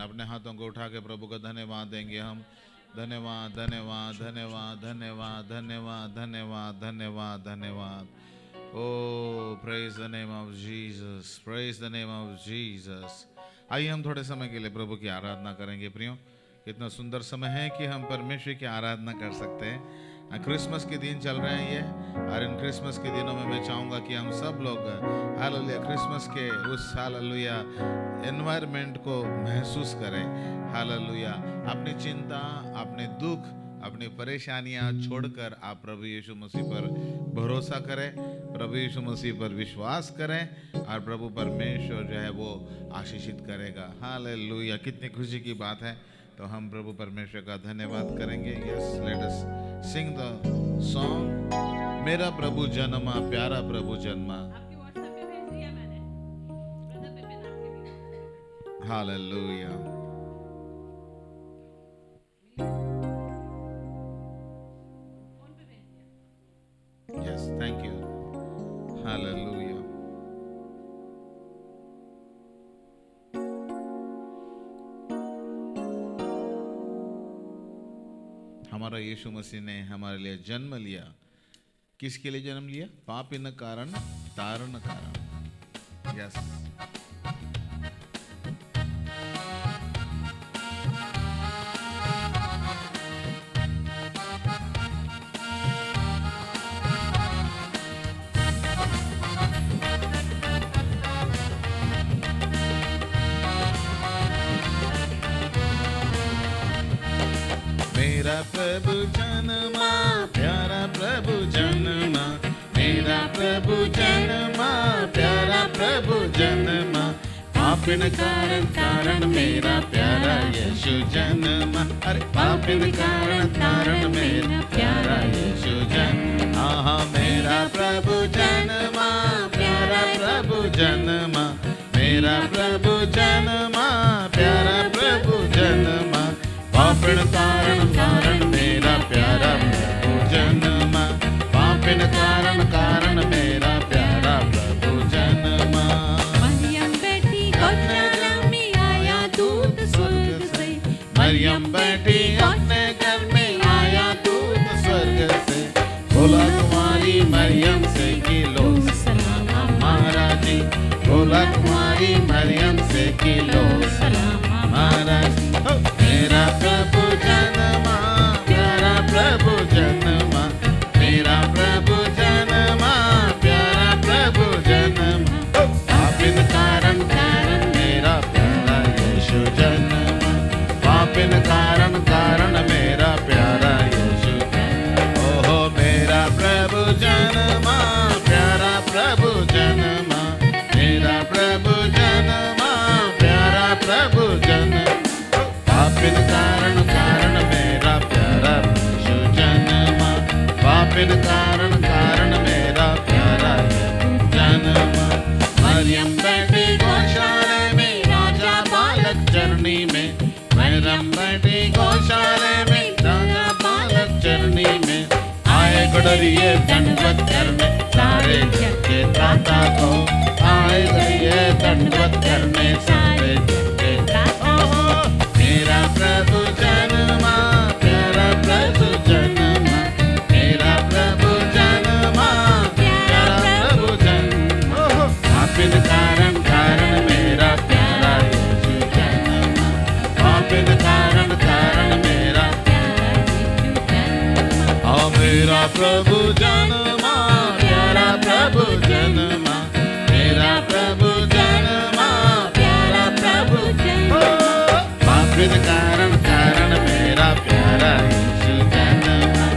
अपने हाथों को उठा के प्रभु का धन्यवाद देंगे हम। धन्यवाद धन्यवाद धन्यवाद धन्यवाद धन्यवाद धन्यवाद धन्यवाद धन्यवाद। Oh praise the name of Jesus, praise the name of Jesus. आइए हम थोड़े समय के लिए प्रभु की आराधना करेंगे प्रियो। कितना सुंदर समय है कि हम परमेश्वर की आराधना कर सकते हैं। क्रिसमस के दिन चल रहे हैं ये, और इन क्रिसमस के दिनों में मैं चाहूँगा कि हम सब लोग हालेलुया क्रिसमस के उस हालेलुया एनवायरनमेंट को महसूस करें। हालेलुया अपनी चिंता, अपने दुख, अपनी परेशानियां छोड़कर आप प्रभु यीशु मसीह पर भरोसा करें, प्रभु यीशु मसीह पर विश्वास करें, और प्रभु परमेश्वर जो है वो आशीषित करेगा। हालेलुया, कितनी खुशी की बात है। तो हम प्रभु परमेश्वर का धन्यवाद करेंगे। Yes, let us sing the song, मेरा प्रभु जन्मा, प्यारा प्रभु जन्मा। आपकी व्हाट्सएप पे भेज दिया मैंने, ब्रदर विपिन आपके भी। हालेलुया। फोन पे भेज दिया। Yes, thank you. हालेलुया। हमारा यीशु मसीह ने हमारे लिए जन्म लिया। किसके लिए जन्म लिया? पापिन कारण तारण कारण। यस, मेरा प्रभु जन्मा, प्यारा प्रभु जन्मा, मेरा प्रभु जन्मा, प्यारा प्रभु जन्मा। पापिन कारण कारण मेरा प्यारा यीशु जन्मा। अरे पापिन कारण कारण मेरा प्यारा यीशु जन्मा। आहा, मेरा प्रभु जन्मा, प्यारा प्रभु जन्मा, मेरा प्रभु जन्मा, प्यारा प्रभु जन्मा। पापिन कारण कारण मेरा प्यारा प्रभु जन्मा। पापिन कारण कारण मेरा प्यारा प्रभु जन्मा। मरियम बेटी गौशाला में आया दूत स्वर्ग से। मरियम बेटी अपने घर में आया दूत स्वर्ग से। बोला कुमारी मरियम से कि लो सलाम हमारा जी। बोला कुमारी मरियम से कि लो सलाम हमारा जी। मेरा प्रभु जन्मा, प्यारा प्रभु जन्मा, मेरा प्रभु जन्मा, प्यारा प्रभु जन्मा। पापिन कारण कारण मेरा प्यारा यीशु जन्मा। पापिन कारण कारण मेरा प्यारा यीशु। ओहो, मेरा प्रभु जन्मा, प्यारा प्रभु जन्मा, मेरा प्रभु जन्मा, प्यारा प्रभु जन्मा। पापिन कारण कारण मेरा प्यारा यीशु जन्मा। पापिन कारण कारण मेरा प्यारा यीशु जन्मा। मरियम बेटी गौशाले में, राजा बालक चरनी में। मरियम बेटी गौशाले में, राजा बालक चरनी में। आए गुडरिए दंडवत करने सारे जग के त्राता को। आए गुडरिए दंडवत करने सारे जग के त्राता को। मेरा प्रभु जन्मा, प्यारा प्रभु जन्मा, मेरा प्रभु जन्मा, प्यारा प्रभु जन्मा। पापिन कारण कारण मेरा प्यारा यीशु जन्मा। पापिन कारण कारण मेरा प्यारा यीशु जन्मा। ओ मेरा प्रभु जन्मा, प्यारा प्रभु जन्मा, मेरा प्रभु जन्मा, प्यारा प्रभु जन्मा। पापिन कारण कारण मेरा प्यारा यीशु जन्मा।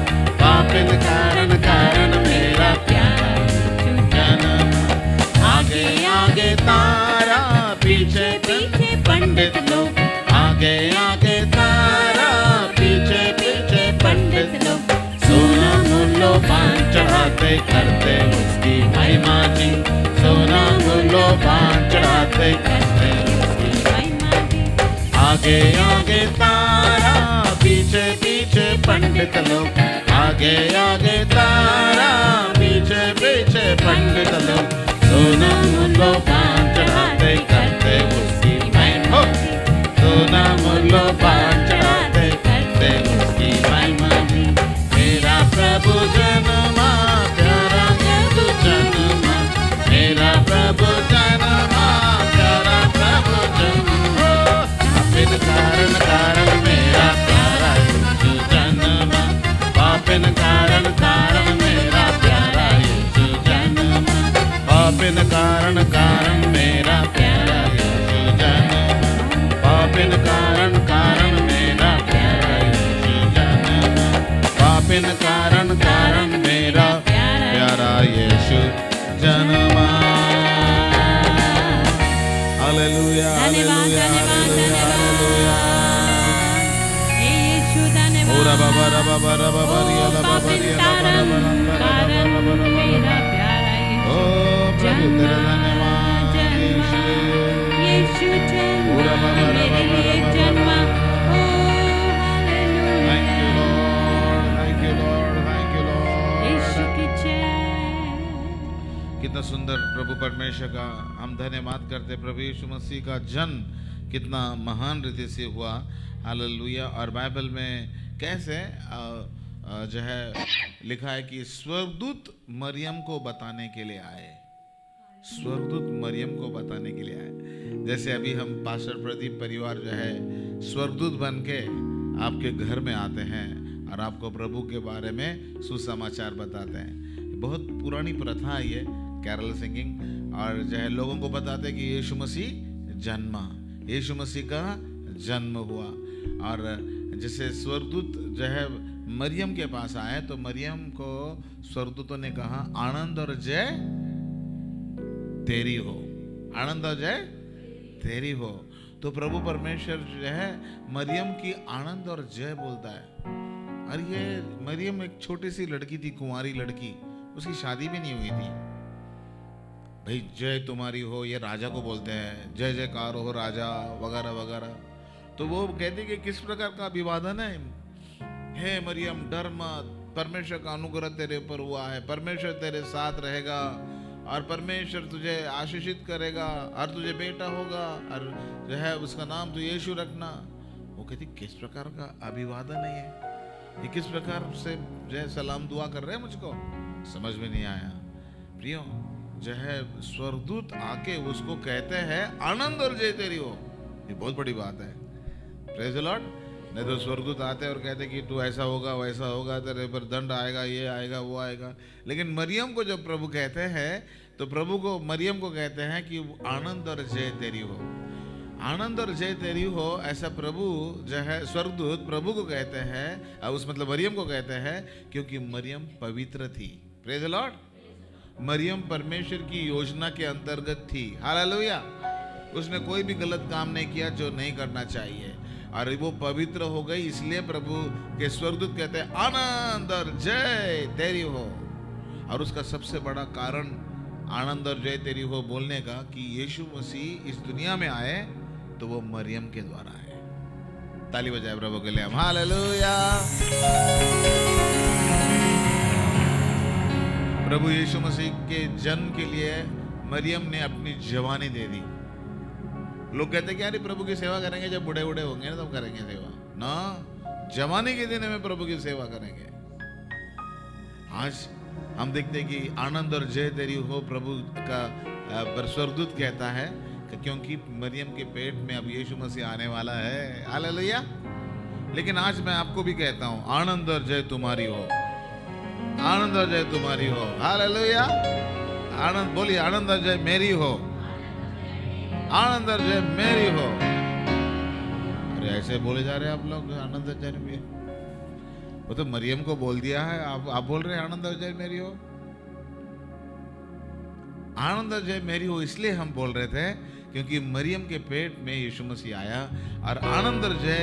पापिन कारण कारण मेरा प्यारा यीशु जन्मा। आगे आगे तारा, पीछे पीछे पंडित लोग। आगे आगे तारा, पीछे पीछे पंडित लोग। सोना मूलो पान चढ़ाते करते उसकी महिमा जी। सोना मूलो पान चढ़ाते करते उसकी महिमा जी। आगे आगे तारा, पीछे पीछे पंडित लोग। आगे आगे तारा, पीछे पीछे पंडित लोग। सोना मूलो पान चढ़ाते करते उसकी महिमा। सोना यीशु जन्मा हालेलुया हालेलुया हालेलुया ओरा बाबा रा बाबा रा बाबा रिया ला बाबा रिया ला बाबा मेरा प्यारा ओ प्रभु तेरा धन्यवाद यीशु यीशु जन्मा ओरा बाबा रा मेरे बाबा रा लिए बाबा जन्मा oh hallelujah thank you Lord thank you Lord thank you Lord यीशु की जय कितना सुंदर प्रभु परमेश्वर का हम धन्यवाद करते प्रभु यीशु मसीह का जन्म कितना महान रीति से हुआ हालेलुया। और बाइबल में कैसे जो है लिखा है कि स्वर्गदूत मरियम को बताने के लिए आए, स्वर्गदूत मरियम को बताने के लिए आए। जैसे अभी हम पास्टर प्रदीप परिवार जो है स्वर्गदूत बन के आपके घर में आते हैं और आपको प्रभु के बारे में सुसमाचार बताते हैं। बहुत पुरानी प्रथा है ये कैरल सिंगिंग, और जो है लोगों को बताते हैं कि यीशु मसीह जन्मा, यीशु मसीह का जन्म हुआ। और जैसे स्वर्गदूत जो है मरियम के पास आए तो मरियम को स्वर्गदूतों ने कहा आनंद और जय तेरी हो, आनंद और जय तेरी हो। तो प्रभु परमेश्वर जो है मरियम की आनंद और जय बोलता है। और ये मरियम एक छोटी सी लड़की थी, कुंवारी लड़की, उसकी शादी भी नहीं हुई थी। भाई जय तुम्हारी हो ये राजा को बोलते हैं, जय जयकार हो राजा वगैरह वगैरह। तो वो कहते कि किस प्रकार का अभिवादन है, हे मरियम डर मत, परमेश्वर का अनुग्रह तेरे ऊपर हुआ है, परमेश्वर तेरे साथ रहेगा और परमेश्वर तुझे आशीषित करेगा और तुझे बेटा होगा और जो है उसका नाम तू यीशु रखना। वो कहती किस प्रकार का अभिवादन है ये किस प्रकार से जो है सलाम दुआ कर रहे हैं, मुझको समझ में नहीं आया। प्रियो जो है स्वर्गदूत आके उसको कहते हैं आनंद और जय तेरी हो, ये बहुत बड़ी बात है। Praise the Lord. नहीं तो स्वर्गदूत आते और कहते कि तू ऐसा होगा वैसा होगा, तेरे पर दंड आएगा, ये आएगा वो आएगा। लेकिन मरियम को जब प्रभु कहते हैं तो प्रभु को मरियम को कहते हैं कि आनंद और जय तेरी हो, आनंद और जय तेरी हो। ऐसा प्रभु जो है स्वर्गदूत प्रभु को कहते हैं, उस मतलब मरियम को कहते हैं, क्योंकि मरियम पवित्र थी। Praise the Lord. मरियम परमेश्वर की योजना के अंतर्गत थी, हालेलुया। उसने कोई भी गलत काम नहीं किया जो नहीं करना चाहिए, और वो पवित्र हो गई। इसलिए प्रभु के स्वर्गदूत कहते हैं आनंद और जय तेरी हो। और उसका सबसे बड़ा कारण आनंद और जय तेरी हो बोलने का कि यीशु मसीह इस दुनिया में आए तो वो मरियम के द्वारा आए। ताली बजाए प्रभु के लिए, हालेलुया। प्रभु यीशु मसीह के जन्म के लिए मरियम ने अपनी जवानी दे दी। लोग कहते हैं कि अरे प्रभु की सेवा करेंगे जब बूढ़े बूढ़े होंगे ना तब करेंगे सेवा, ना जवानी के दिन में प्रभु की सेवा करेंगे। आज हम देखते हैं कि आनंद और जय तेरी हो प्रभु का स्वर्गदूत कहता है कि क्योंकि मरियम के पेट में अब यीशु मसीह आने वाला है, हालेलुया। लेकिन आज मैं आपको भी कहता हूं आनंद और जय तुम्हारी हो, आनंद और जय तुम्हारी हो, हालेलुया। आनंद बोलिए, आनंद और जय मेरी हो, आनंद और जय मेरी हो। अरे ऐसे बोले जा रहे हैं आप लोग, आनंद और जय मेरी। वो तो मरियम को बोल दिया है, आप बोल रहे हैं आनंद और जय मेरी हो। आनंद और जय मेरी हो इसलिए हम बोल रहे थे क्योंकि मरियम के पेट में यीशु मसीह आया, और आनंद और जय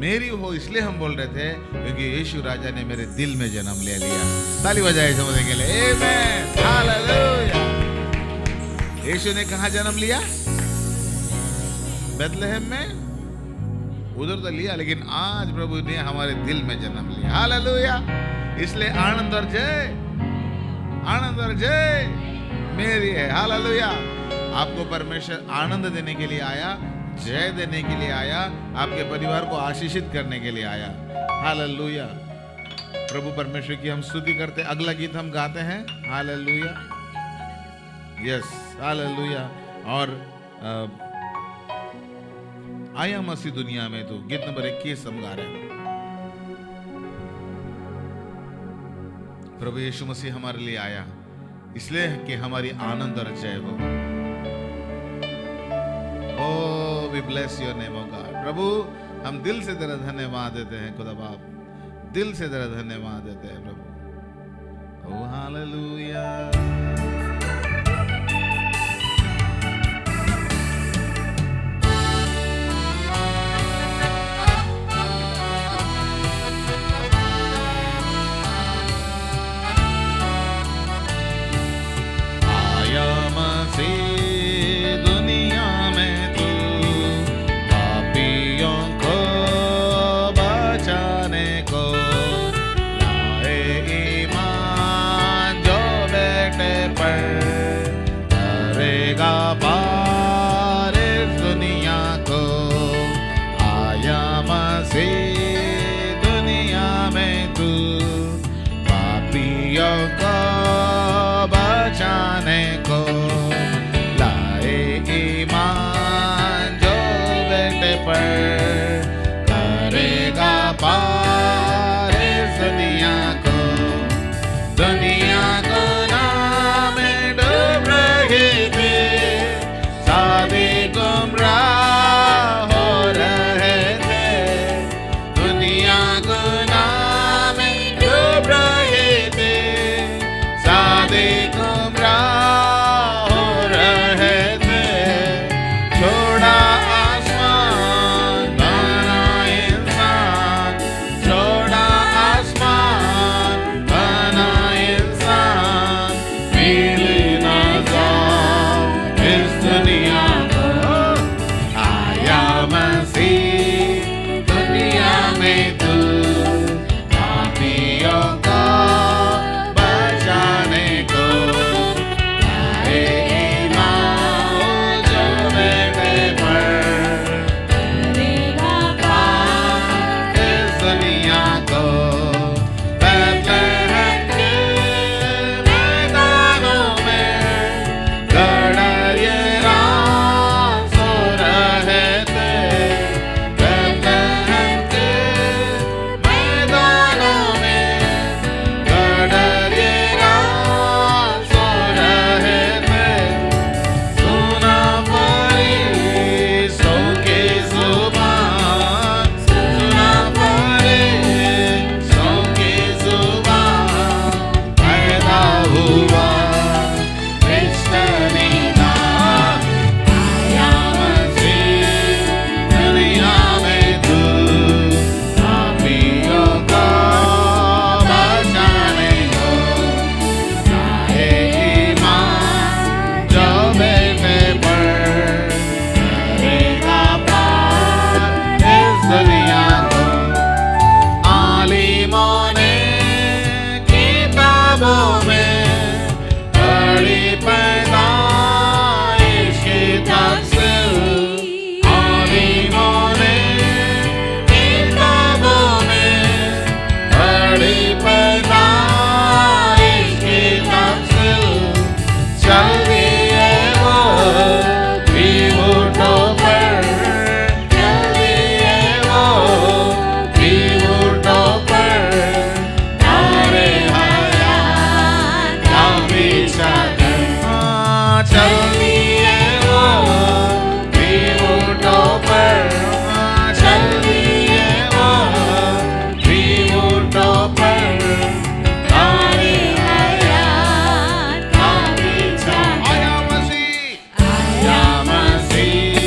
मेरी हो इसलिए हम बोल रहे थे क्योंकि यीशु राजा ने मेरे दिल में जन्म ले लिया। ताली बजाए समझने के लिए, आमेन, हालेलुया। यीशु ने कहाँ जन्म लिया? बैतलहम में, उधर तो लिया, लेकिन आज प्रभु ने हमारे दिल में जन्म लिया, हालेलुया। इसलिए आनंद और जय मेरी है, हालेलुया। आपको परमेश्वर आनंद देने के लिए आया, जय देने के लिए आया, आपके परिवार को आशीषित करने के लिए आया, हालेलुया। प्रभु परमेश्वर की हम स्तुति करते। अगला गीत हम गाते हैं, हालेलुया, यस, हालेलुया। और आया मसीह दुनिया में, तो गीत नंबर 21 हम गा रहे हैं। प्रभु यीशु मसीह हमारे लिए आया इसलिए कि हमारी आनंद और जय हो। Oh, we bless your name, oh God. प्रभु हम दिल से तेरा धन्यवाद देते हैं खुदा बाप, दिल से तेरा धन्यवाद देते हैं प्रभु। Oh, hallelujah. आया मसीह दुनिया में तू, पापियों को बचाने को, लाए ईमान जो बेटे पर, करेगा पार इस दुनिया को। आया मसीह दुनिया में तू, पापियों को बचाने को, लाए ईमान जो बेटे पर, करेगा पार इस दुनिया को। दुनिया को नाम में डूब रही थी, सादे गुमराह हो रहे थे। दुनिया को नाम में डूब रही थी, सादे गुमराह हो रहे थे। छोड़ा आसमान बना इंसान, छोड़ा आसमान बना इंसान, मिली ना जाओ इस दुनिया को। आया मसीह दुनिया में तू, पापियों को बचाने को, लाए ईमान जो बेटे पर, करेगा पार इस दुनिया को। बैतलहम के मैदानों में गड़रिये रात सो रहे थे। बैतलहम के मैदानों में गड़रिये रात सो रहे थे। सुना फरीसों की जुबान, सुना फरीसों की जुबान, पैदा हुआ क्रिश्चियनी का। आया मसीह दुनिया में तू, पापियों को बचाने को, लाए ईमान जो बेटे पर, करेगा पार इस दुनिया को। आलिमों ने किताबों में पढ़ी पैदाइश की तफसील। आलिमों ने किताबों में पढ़ी पैदाइश की तफसील। चल दिए वो भी ऊँटों पर, चल दिए वो भी ऊँटों पर, तारे हयात का पीछा कर। चल दिए वो भी ऊँटों पर, चल दिए वो भी ऊँटों पर, तारे हयात का पीछा कर। आया मसीह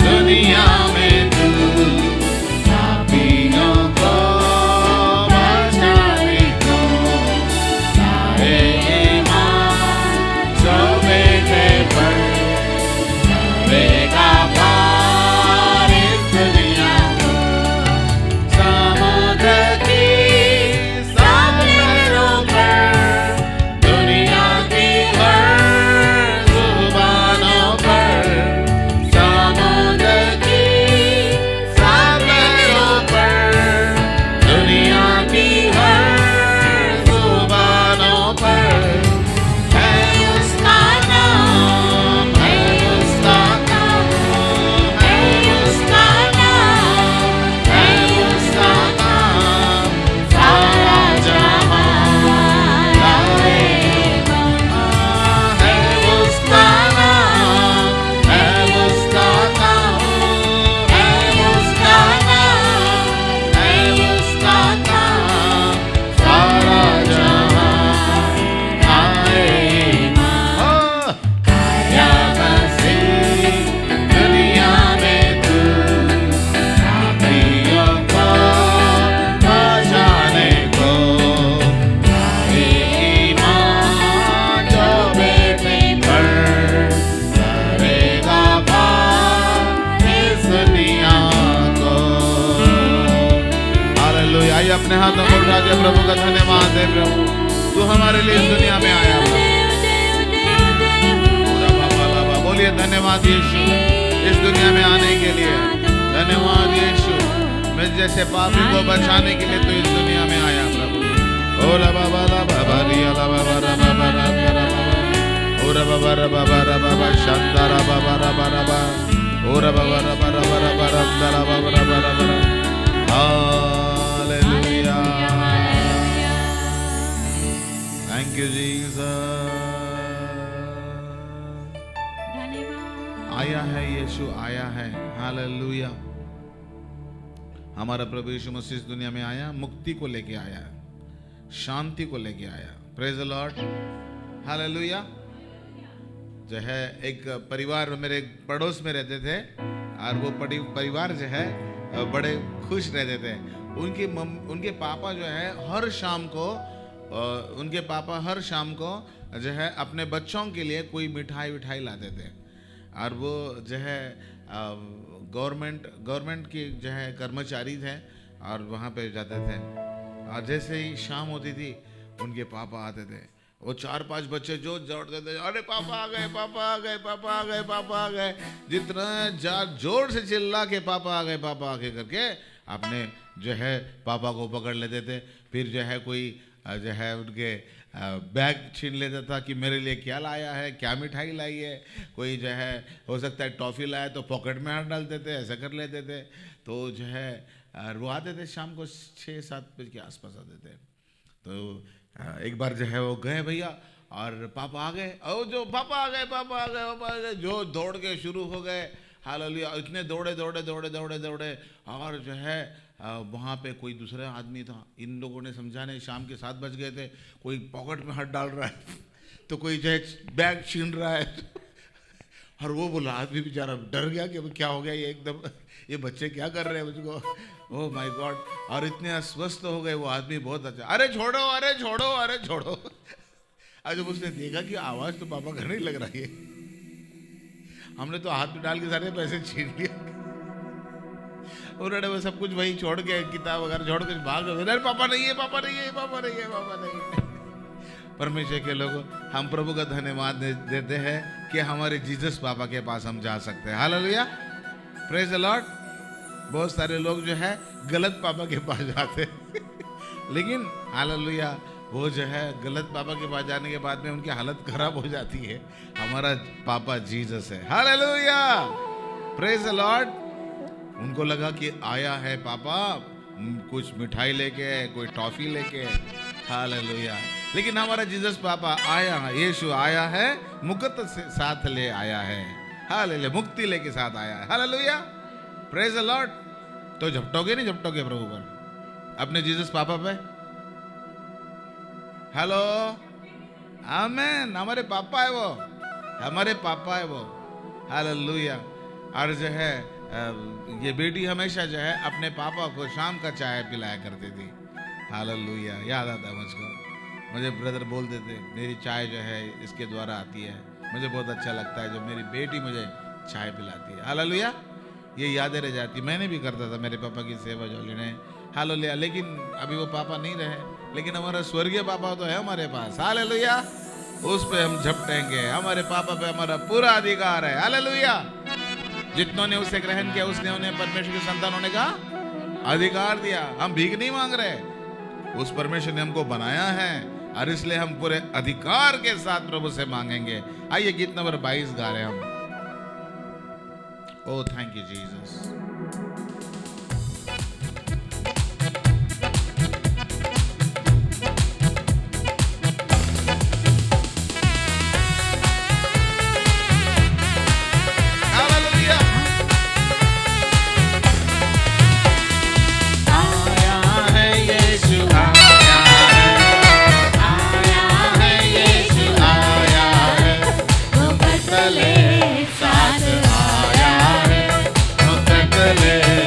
दुनिया में तू, पापियों को बचाने को, लाए ईमान जो बेटे पर, करेगा पार इस दुनिया को। समुद्र की सब लहरों पर, दुनिया की हर जुबानों पर, समुद्र की सब लहरों पर, दुनिया की हर जुबानों पर, हाथों को उठा के प्रभु का धन्यवाद दे। प्रभु तू हमारे लिए इस दुनिया में आया प्रभु। बोलिए धन्यवाद यीशु इस दुनिया में आने के लिए। धन्यवाद यीशु मैं जैसे पापी को बचाने के लिए तू इस दुनिया में आया प्रभु। ओला बाबा ला बाबा रिया ला बाबा रा बाबा रा बाबा ओरा बाबा रा बाबा रा बाबा शांतारा बाबा रा बाबा ओरा बाबा रा बाबा रा बाबा रा बाबा रा बाबा। Hallelujah thank you Jesus. आया है यीशु आया है। हालेलुया हमारा प्रभु यीशु मसीह इस दुनिया में आया मुक्ति को लेके आया शांति को लेके आया। Praise the Lord hallelujah. जो है एक परिवार मेरे पड़ोस में रहते थे और वो परिवार जो है बड़े खुश रहते थे। उनके पापा जो है हर शाम को जो है अपने बच्चों के लिए कोई मिठाई लाते थे और वो जो है गवर्नमेंट की जो है कर्मचारी थे और वहाँ पे जाते थे और जैसे ही शाम होती थी उनके पापा आते थे। वो 4-5 बच्चे जो दौड़ते थे अरे पापा आ गए पापा आ गए पापा आ गए पापा आ गए। जितना जोर से चिल्ला के पापा आ गए करके अपने जो है पापा को पकड़ लेते थे। फिर जो है कोई जो है उनके बैग छीन लेता था कि मेरे लिए क्या लाया है क्या मिठाई लाई है। कोई जो है हो सकता है टॉफ़ी लाया तो पॉकेट में हाथ डालते थे ऐसा कर लेते थे। तो जो है वो आते थे शाम को 6-7 बजे के आसपास आते थे। तो एक बार जो है वो गए भैया और पापा आ गए और जो पापा आ गए जो दौड़ के शुरू हो गए। हालेलुया इतने दौड़े और जो है वहाँ पे कोई दूसरा आदमी था। इन लोगों ने समझा नहीं शाम के 7 बज गए थे। कोई पॉकेट में हाथ डाल रहा है तो कोई जो है बैग छीन रहा है और वो बोला आदमी बेचारा डर गया कि क्या हो गया ये एकदम ये बच्चे क्या कर रहे हैं मुझको। ओह माय गॉड और इतने अस्वस्थ हो गए वो आदमी बहुत अच्छा अरे छोड़ो और जब उसने देखा कि आवाज़ तो पापा घर नहीं लग रही है हमने तो हाथ में डाल के सारे पैसे छीन लिए। उन्होंने वो सब कुछ वही छोड़ के किताब वगैरह छोड़ के भाग गए। पापा नहीं है परमेश्वर के लोगों हम प्रभु का धन्यवाद देते हैं कि हमारे जीसस पापा के पास हम जा सकते हैं। Hallelujah praise the Lord. बहुत सारे लोग जो है गलत पापा के पास जाते लेकिन हालेलुया वो जो है गलत पापा के पास जाने के बाद में उनकी हालत खराब हो जाती है। हमारा पापा जीसस है। Hallelujah praise the Lord. उनको लगा कि आया है पापा कुछ मिठाई लेके कोई टॉफी लेके। हालेलुया लेकिन हमारा जीसस पापा आया है यीशु आया है मुक्ति से साथ ले आया है। हालेलुया मुक्ति लेके साथ आया है। Hallelujah praise the Lord. तो झपटोगे नहीं झपटोगे प्रभु पर अपने जीसस पापा पे। हेलो आमेन हमारे पापा है वो हालेलुया। और जो है ये बेटी हमेशा जो है अपने पापा को शाम का चाय पिलाया करती थी। हालेलुया याद आता मुझको। मुझे ब्रदर बोलते थे मेरी चाय जो है इसके द्वारा आती है। मुझे बहुत अच्छा लगता है जब मेरी बेटी मुझे चाय पिलाती है। हालेलुया ये यादें रह जाती। मैंने भी करता था मेरे पापा की सेवा जो लेने। हालेलुया लेकिन अभी वो पापा नहीं रहे लेकिन हमारा स्वर्गीय पापा तो है हमारे पास। हालेलुया उस पे हम झपटेंगे। हमारे पापा पे हमारा पूरा अधिकार है। हालेलुया जितनों ने उसे ग्रहण किया उसने उन्हें परमेश्वर के संतान होने का अधिकार दिया। हम भीख नहीं मांग रहे उस परमेश्वर ने हमको बनाया है और इसलिए हम पूरे अधिकार के साथ प्रभु से मांगेंगे। आइए गीत नंबर 22 गा रहे हैं हम। ओह थैंक यू जीसस। साथ आया है, मुकद्दले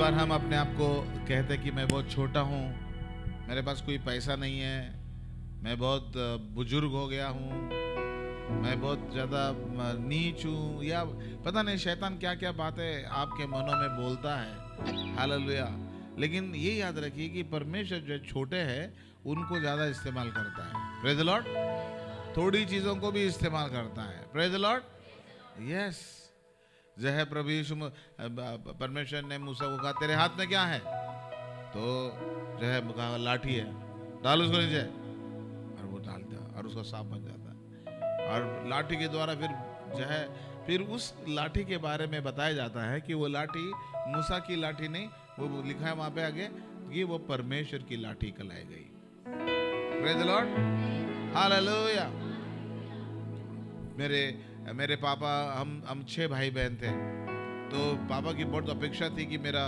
बार हम अपने आप को कहते हैं कि मैं बहुत छोटा हूँ, मेरे पास कोई पैसा नहीं है, मैं बहुत बुजुर्ग हो गया हूँ, मैं बहुत ज़्यादा नीच हूँ, या पता नहीं शैतान क्या क्या बातें आपके मनों में बोलता है। हालेलुया। लेकिन ये याद रखिए कि परमेश्वर जो छोटे हैं उनको ज़्यादा इस्तेमाल करता है। Praise the Lord. थोड़ी चीज़ों को भी इस्तेमाल करता है। Praise the Lord. यस। जो है प्रभु यीशु परमेश्वर ने मूसा को कहा तेरे हाथ में क्या है, तो जो है कहा लाठी है, डाल उसको नीचे, और वो डाल दिया और उसका सांप बन जाता है। और लाठी के द्वारा फिर उस लाठी के बारे में बताया जाता है कि वो लाठी मूसा की लाठी नहीं, वो लिखा है वहां पे आगे कि वो परमेश्वर की लाठी कहलाई गई। Praise the Lord. हालेलुया। मेरे पापा, हम 6 भाई बहन थे, तो पापा की बहुत अपेक्षा थी कि मेरा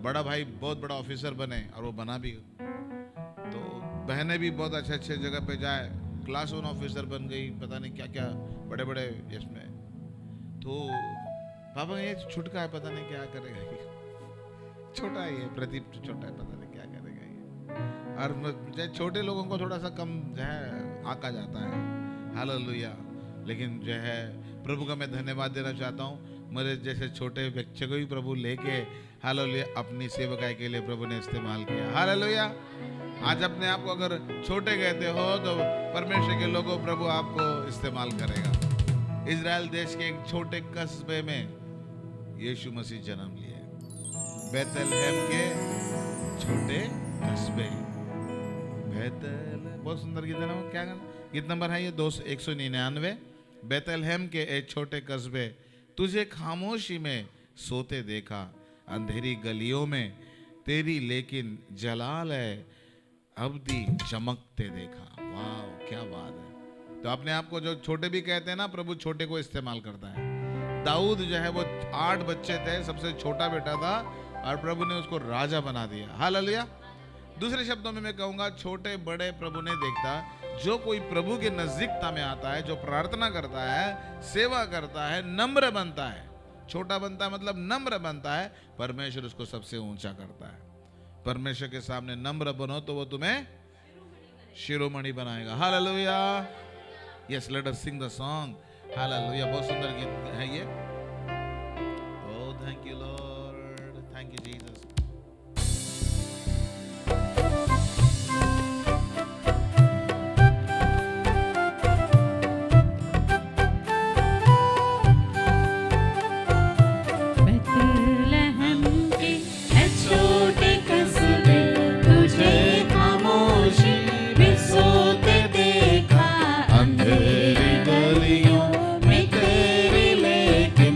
बड़ा भाई बहुत बड़ा ऑफिसर बने, और वो बना भी। तो बहनें भी बहुत अच्छे जगह पे जाए, क्लास 1 ऑफिसर बन गई, पता नहीं क्या क्या बड़े बड़े इसमें। तो पापा ने ये छुटका है, पता नहीं क्या करेगा ये, छोटा है ये प्रदीप, छोटा है, पता नहीं क्या करेगा ये। और छोटे लोगों को थोड़ा सा कम जो है आका जाता है। हालेलुया। लेकिन जो है प्रभु का मैं धन्यवाद देना चाहता हूँ, मेरे जैसे छोटे बच्चे को भी प्रभु लेके हालेलुया अपनी सेवकाई के लिए प्रभु ने इस्तेमाल किया। हालेलुया। आज अपने आप को अगर छोटे कहते हो तो परमेश्वर के लोगों प्रभु आपको इस्तेमाल करेगा। इजराइल देश के एक छोटे कस्बे में यीशु मसीह जन्म लिए, बेथलहम के छोटे कस्बे। बहुत सुंदर गीत है ना, क्या गीत नंबर है ये 199। बेथलहम के एक छोटे कस्बे, तुझे खामोशी में सोते देखा, अंधेरी गलियों में तेरी लेकिन जलाल है अब्दी चमकते देखा। वाह क्या बात है। तो अपने आप को जो छोटे भी कहते हैं ना, प्रभु छोटे को इस्तेमाल करता है। दाऊद जो है वो 8 बच्चे थे, सबसे छोटा बेटा था, और प्रभु ने उसको राजा बना दिया। हालेलुया। दूसरे शब्दों में मैं कहूंगा, छोटे बड़े प्रभु ने देखता। जो कोई प्रभु के नजदीकता में आता है, जो प्रार्थना करता है, सेवा करता है, नम्र बनता है, छोटा बनता है मतलब नम्र बनता है, परमेश्वर उसको सबसे ऊंचा करता है। परमेश्वर के सामने नम्र बनो तो वो तुम्हें शिरोमणि बनाएगा। Hallelujah. Yes, let us sing the song. Hallelujah. बहुत सुंदर गीत है ये। Oh thank you Lord, thank you Jesus. अंधेरी गलियों में तेरी लेके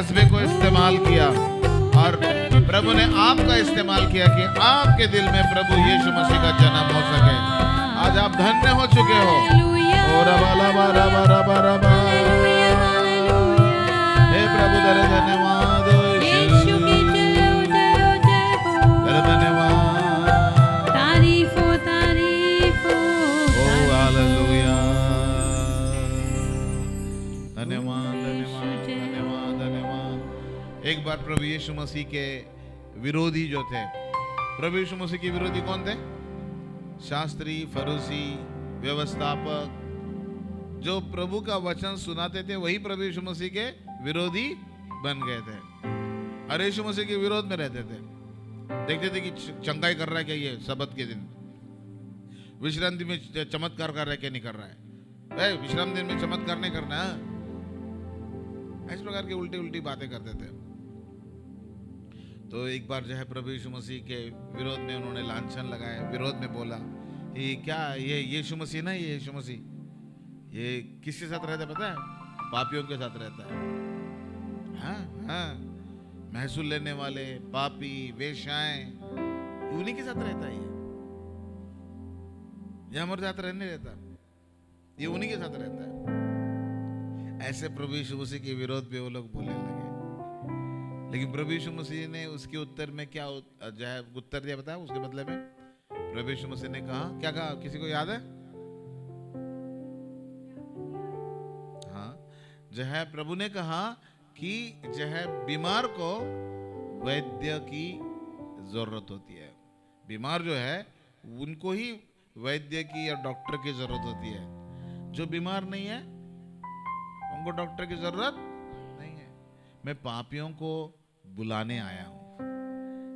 कस्बे को इस्तेमाल किया और प्रभु ने आपका इस्तेमाल किया कि आपके दिल में प्रभु यीशु मसीह का जन्म हो सके। आज आप धन्य हो चुके हो। ओ रबा रबा रबा रबा रबा। हे प्रभु तेरे धन्यवाद यीशु की जय हो, जय हो, जय हो। तेरे धन्यवाद। तारीफ हो, तारीफ हो, ओ हालेलुया। धन्यवाद धन्यवाद धन्यवाद धन्यवाद। एक बार प्रभु यीशु मसीह के विरोधी जो थे, प्रभु यीशु मसीह के विरोधी कौन थे? शास्त्री, फरीसी, व्यवस्थापक। जो प्रभु का वचन सुनाते थे वही प्रभु यीशु मसीह के विरोधी बन गए थे और यीशु मसीह के विरोध में रहते थे। देखते थे कि चंगाई कर रहा है क्या ये सबत के दिन, विश्रांति में चमत्कार कर रहा है क्या नहीं कर रहा है, विश्राम दिन में चमत्कार नहीं करना है। इस प्रकार की उल्टी उल्टी बातें करते थे। तो एक बार जो है प्रभु यीशु मसीह के विरोध में उन्होंने लांछन लगाया, विरोध में बोला ये क्या, ये यीशु मसीह ना, ये यीशु मसीह ये किसके साथ रहता है पता है? पापियों के साथ रहता है। हाँ हाँ, महसूल लेने वाले, पापी, वेश्याएं, उन्हीं के साथ रहता है। ये हमारे साथ रहने रहता, ये उन्हीं के साथ रहता है। ऐसे प्रभु यीशु मसीह के विरोध पे वो लोग बोलने लगे। लेकिन प्रभु यीशु मसीह ने उसके उत्तर में क्या जो है उत्तर दिया बताया? उसके बदले में प्रभु यीशु मसीह ने कहा, क्या कहा? किसी को याद है? हाँ, जो है प्रभु ने कहा कि जो है बीमार को वैद्य की जरूरत होती है। बीमार जो है उनको ही वैद्य की या डॉक्टर की जरूरत होती है। जो बीमार नहीं है उनको डॉक्टर की जरूरत नहीं है। मैं पापियों को बुलाने आया हूं,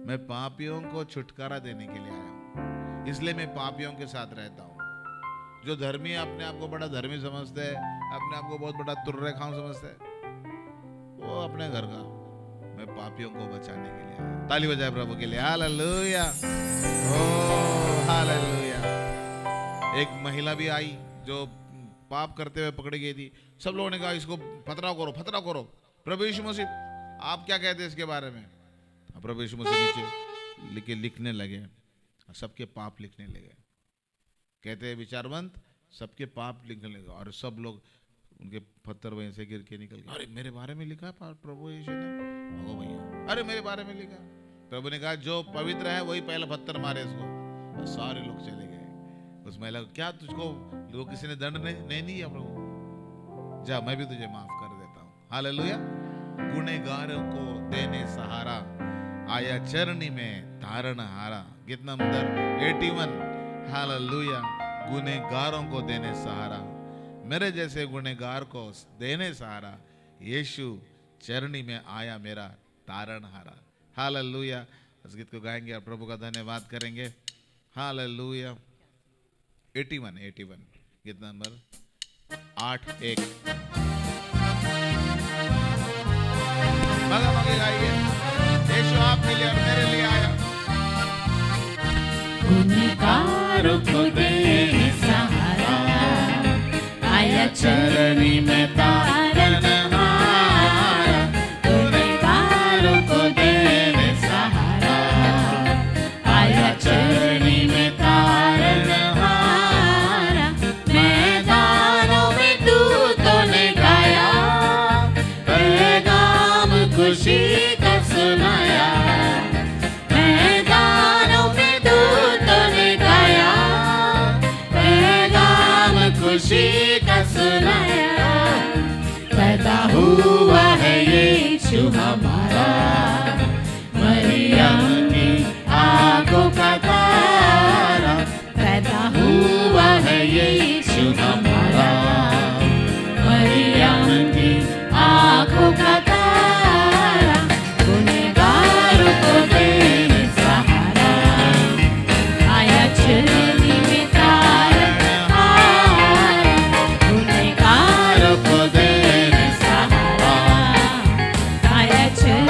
मैं पापियों को छुटकारा देने के लिए आया हूं, इसलिए मैं पापियों के साथ रहता हूं। जो धर्मी अपने आप को बड़ा धर्मी समझते हैं, अपने आप को बहुत बड़ा तुर्रे खां समझते हैं, वो अपने घर का, मैं पापियों को बचाने के लिए आया। ताली बजाए प्रभु के लिए। हालेलुया, ओ हालेलुया। एक महिला भी आई जो पाप करते हुए पकड़ी गई थी। सब लोगों ने कहा इसको पथराव करो, पथराव करो। प्रभु यीशु मसीह आप क्या कहते हैं इसके बारे में? प्रभु यीशु मसीह नीचे लिखने लगे, सबके पाप लिखने लगे। कहते हैं विचारवंत सबके पाप लिखने लगे और सब लोग उनके पत्थर वहीं से गिर के निकल गए। अरे मेरे बारे में लिखा है प्रभु यीशु ने? हो भैया, अरे मेरे बारे में लिखा। प्रभु ने कहा जो पवित्र है वही पहला पत्थर मारे इसको। और सारे लोग चले गए। उस महिला को, क्या तुझको लोग किसी ने दंड नहीं दिया? प्रभु जा, मैं भी तुझे माफ कर देता हूँ। हालेलुया। गुनहगारों को देने सहारा, आया चरनी में तारण हारा। गीत नंबर 81। हालेलुया। गुनहगारों को देने सहारा, मेरे जैसे गुनहगार को देने सहारा, यीशु चरनी में आया मेरा तारण हारा। हालेलुया। इस गीत को गाएंगे और प्रभु का धन्यवाद करेंगे। हालेलुया। 81 गीत नंबर 8-1 मगा मगे गाइए। यीशु आपके लिए और मेरे लिए आया। गुनहगारों को देने सहारा, आया चरनी में तारण हारा। गुनहगारों को देने सहारा, आया चरनी में तारण हारा। मैदानों में दूतों ने गाया, पैगाम खुशी का सुनाया। मैदानों में दूतों ने गाया, पैगाम खुशी का सुनाया। पैदा हुआ है यीशु हमारा, मरियम की आंखों का तारा। पैदा हुआ है यीशु हमारा, मरियम की आंखों का तारा। गुनहगारों को देने सहारा, आया चरनी में तारण हारा। गुनहगारों को देने सहारा, आया चरनी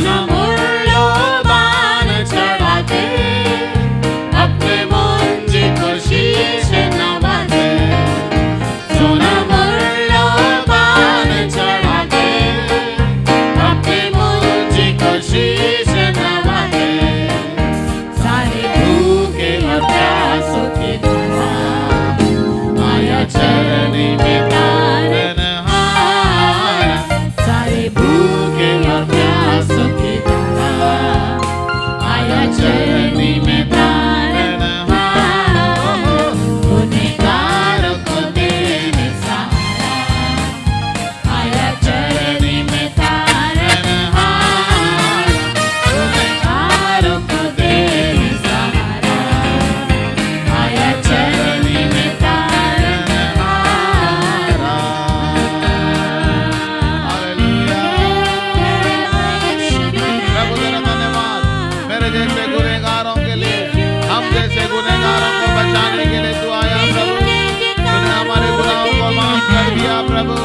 सुना मूल्यवान चढ़ाते, अपने मुंजी को शीश नवाते, सुना मूल्यवान चढ़ाते, अपने मुंजी को शीश नवाते, सारे भूखे और प्यासों की दुआ आया चरनी में तारनहार, सारे भूखे और प्यासों की दुआ आया चरनी में तारनहार, गुनहगारों को देने सहारा, आया चरनी में तारनहार, गुनहगारों को देने सहारा, आया चरनी में तारनहार। प्रभु तेरा धन्यवाद मेरे जैसे गुनहगारों के लिए, हम जैसे गुनहगारों को बचाने के लिए तू आया प्रभु। तूने हमारे गुनाहों को माफ कर दिया प्रभु।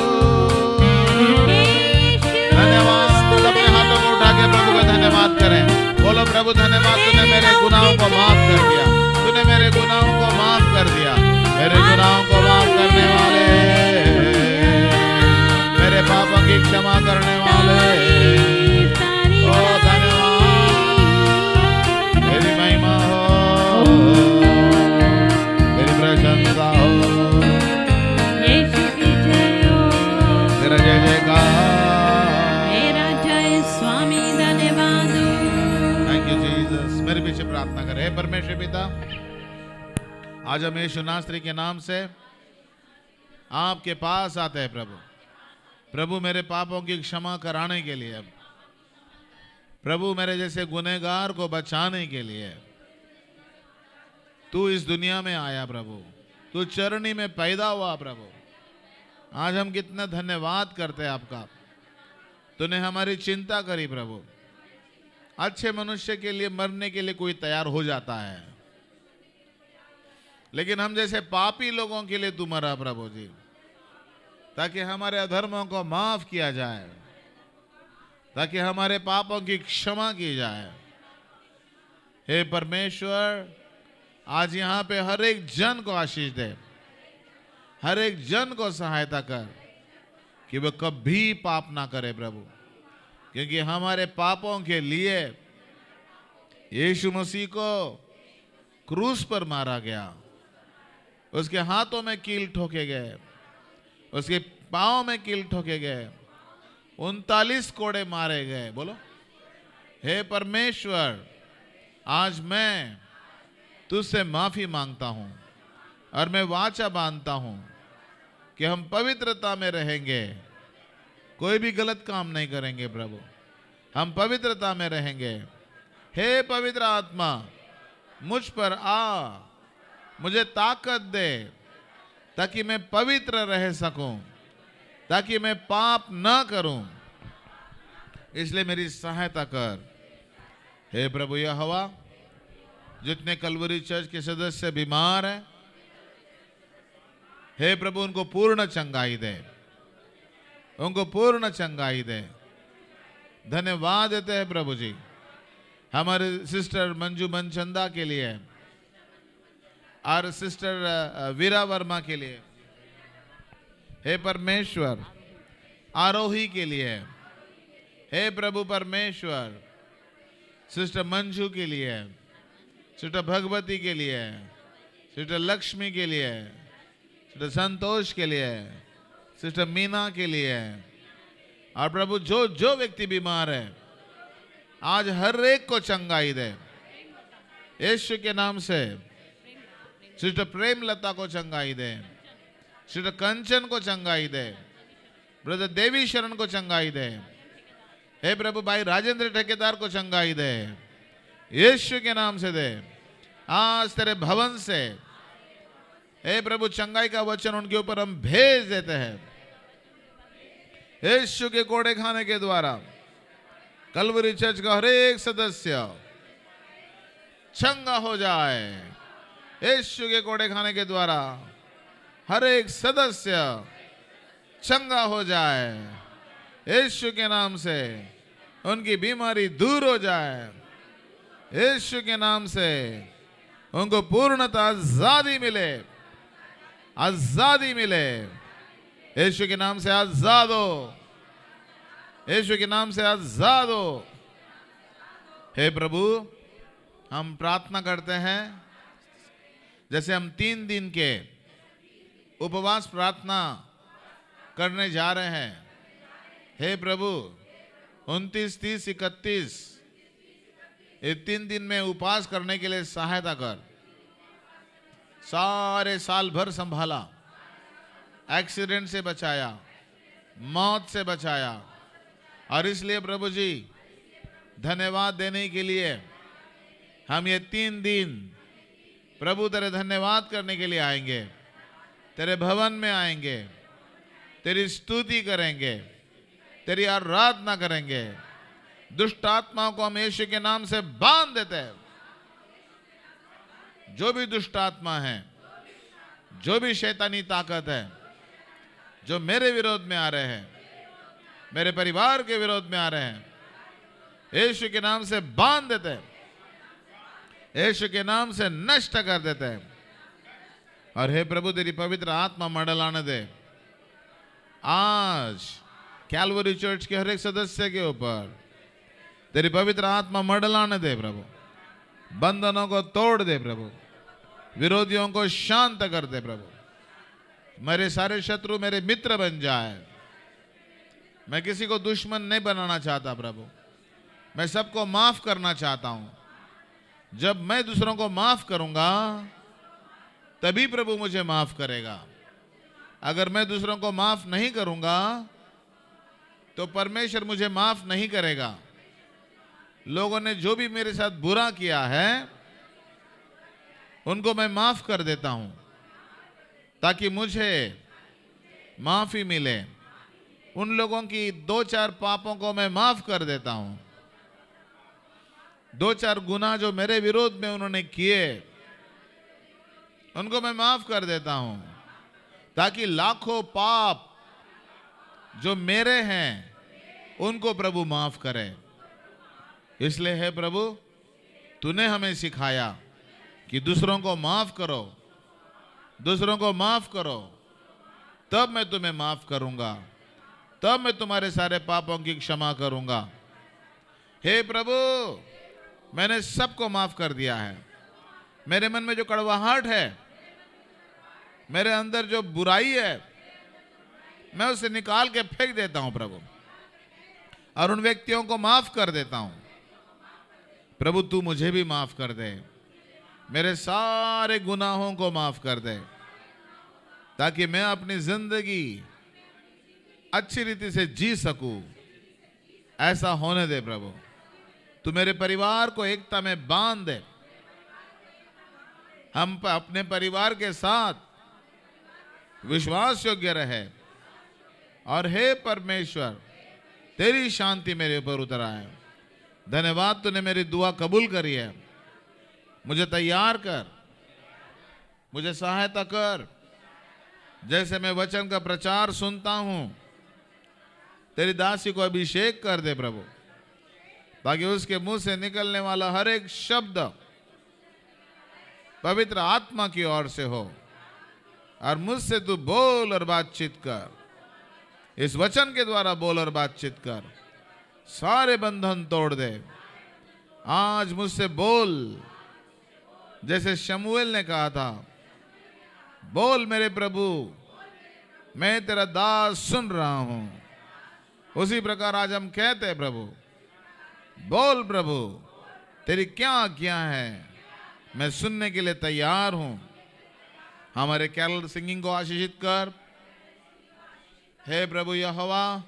धन्यवाद। अपने हाथों को उठा के प्रभु का धन्यवाद करें। बोलो प्रभु धन्यवाद, तूने मेरे गुनाहों को माफ कर दिया। तूने मेरे गुनाहों को माफ कर दिया। मेरे गुनाहों को माफ करने वाले, मेरे पापों की क्षमा करने वाले, ओ धन्यवाद। तेरी महिमा हो, तेरी प्रशंसा हो, यीशु की जय हो, तेरा जय जयकार। तेरा जय स्वामी धन्यवाद हो। Thank you Jesus. मेरे पीछे प्रार्थना करें। हे परमेश्वर पिता, आज हम यीशु नासरी के नाम से आपके पास आते हैं प्रभु। प्रभु मेरे पापों की क्षमा कराने के लिए, प्रभु मेरे जैसे गुनहगार को बचाने के लिए तू इस दुनिया में आया प्रभु। तू चरनी में पैदा हुआ प्रभु। आज हम कितना धन्यवाद करते हैं आपका। तूने हमारी चिंता करी प्रभु। अच्छे मनुष्य के लिए मरने के लिए कोई तैयार हो जाता है, लेकिन हम जैसे पापी लोगों के लिए तू मरा प्रभु जी, ताकि हमारे अधर्मों को माफ किया जाए, ताकि हमारे पापों की क्षमा की जाए। हे परमेश्वर, आज यहाँ पे हर एक जन को आशीष दे, हर एक जन को सहायता कर कि वह कभी पाप ना करे प्रभु, क्योंकि हमारे पापों के लिए यीशु मसीह को क्रूस पर मारा गया। उसके हाथों में कील ठोके गए, उसके पांव में कील ठोके गए, 39 कोड़े मारे गए। बोलो हे परमेश्वर, आज मैं तुझसे माफी मांगता हूं और मैं वाचा बांधता हूं कि हम पवित्रता में रहेंगे, कोई भी गलत काम नहीं करेंगे प्रभु। हम पवित्रता में रहेंगे। हे पवित्र आत्मा, मुझ पर आ, मुझे ताकत दे ताकि मैं पवित्र रह सकूं, ताकि मैं पाप ना करूं। इसलिए मेरी सहायता कर हे प्रभु यहोवा। जितने कलवरी चर्च के सदस्य बीमार हैं, हे प्रभु उनको पूर्ण चंगाई दे, उनको पूर्ण चंगाई दे। धन्यवाद देते हैं प्रभु जी हमारे सिस्टर मंजू मनचंदा के लिए और सिस्टर वीरा वर्मा के लिए। हे परमेश्वर, आरोही के लिए, हे प्रभु परमेश्वर, सिस्टर मंजू के लिए, सिस्टर भगवती के लिए, सिस्टर लक्ष्मी के लिए, सिस्टर संतोष के लिए, सिस्टर मीना के लिए, और प्रभु जो जो व्यक्ति बीमार है आज हर एक को चंगाई दे यीशु के नाम से। सिस्टर प्रेम लता को चंगाई दे, सिस्टर कंचन को चंगाई दे, ब्रदर देवी शरण को चंगाई दे। हे प्रभु भाई राजेंद्र ठेकेदार को चंगाई दे, यीशु के नाम से दे। आज तेरे भवन से हे प्रभु चंगाई का वचन उनके ऊपर हम भेज देते हैं। यीशु के कोड़े खाने के द्वारा कलवरी चर्च का हर एक सदस्य चंगा हो जाए। यीशु के कोड़े खाने के द्वारा हर एक सदस्य चंगा हो जाए। यीशु के नाम से उनकी बीमारी दूर हो जाए यीशु के नाम से। उनको पूर्णतः आजादी मिले, आजादी मिले यीशु के नाम से। आजाद हो यीशु के नाम से, आजाद हो। हे प्रभु, हम प्रार्थना करते हैं जैसे हम 3 दिन के उपवास प्रार्थना करने जा रहे हैं। हे प्रभु, 29, 30, 31 ये 3 दिन में उपवास करने के लिए सहायता कर। सारे साल भर संभाला, एक्सीडेंट से बचाया, मौत से बचाया, और इसलिए प्रभु जी धन्यवाद देने के लिए हम ये 3 दिन प्रभु तेरे धन्यवाद करने के लिए आएंगे, तेरे भवन में आएंगे, तेरी स्तुति करेंगे, तेरी आराधना करेंगे। दुष्ट आत्माओं को हम यीशु के नाम से बांध देते हैं। जो भी दुष्ट आत्मा है, जो भी शैतानी ताकत है, जो मेरे विरोध में आ रहे हैं, मेरे परिवार के विरोध में आ रहे हैं, यीशु के नाम से बांध देते हैं, यीशु के नाम से नष्ट कर देते हैं। और हे प्रभु, तेरी पवित्र आत्मा मंडल आने दे आज कैलवरी चर्च के हर एक सदस्य के ऊपर। तेरी पवित्र आत्मा मंडल आने दे प्रभु। बंधनों को तोड़ दे प्रभु, विरोधियों को शांत कर दे प्रभु। मेरे सारे शत्रु मेरे मित्र बन जाए। मैं किसी को दुश्मन नहीं बनाना चाहता प्रभु, मैं सबको माफ करना चाहता हूं। जब मैं दूसरों को माफ करूंगा तभी प्रभु मुझे माफ करेगा। अगर मैं दूसरों को माफ नहीं करूंगा तो परमेश्वर मुझे माफ नहीं करेगा। लोगों ने जो भी मेरे साथ बुरा किया है उनको मैं माफ कर देता हूं ताकि मुझे माफी मिले। उन लोगों की 2-4 पापों को मैं माफ कर देता हूं। 2-4 गुनाह जो मेरे विरोध में उन्होंने किए उनको मैं माफ कर देता हूं ताकि लाखों पाप जो मेरे हैं उनको प्रभु माफ करे। इसलिए है प्रभु, तूने हमें सिखाया कि दूसरों को माफ करो, दूसरों को माफ करो, तब मैं तुम्हें माफ करूंगा, तब मैं तुम्हारे सारे पापों की क्षमा करूंगा। हे प्रभु, मैंने सबको माफ कर दिया है। मेरे मन में जो कड़वाहट है, मेरे अंदर जो बुराई है, मैं उसे निकाल के फेंक देता हूं प्रभु, और उन व्यक्तियों को माफ कर देता हूं। प्रभु, तू मुझे भी माफ कर दे, मेरे सारे गुनाहों को माफ कर दे, ताकि मैं अपनी जिंदगी अच्छी रीति से जी सकूं। ऐसा होने दे प्रभु। तू मेरे परिवार को एकता में बांध दे। हम अपने परिवार के साथ विश्वास योग्य रहे। और हे परमेश्वर, तेरी शांति मेरे ऊपर उतर आए। धन्यवाद, तूने मेरी दुआ कबूल करी है। मुझे तैयार कर, मुझे सहायता कर। जैसे मैं वचन का प्रचार सुनता हूं, तेरी दासी को अभिषेक कर दे प्रभु, ताकि उसके मुंह से निकलने वाला हर एक शब्द पवित्र आत्मा की ओर से हो। और मुझसे तू बोल और बातचीत कर। इस वचन के द्वारा बोल और बातचीत कर। सारे बंधन तोड़ दे। आज मुझसे बोल, जैसे शमूएल ने कहा था, बोल मेरे प्रभु, मैं तेरा दास सुन रहा हूं। उसी प्रकार आज हम कहते हैं, प्रभु बोल प्रभु, तेरी क्या आज्ञा है, मैं सुनने के लिए तैयार हूं। हमारे कैरल सिंगिंग को आशीषित कर हे प्रभु यहोवा,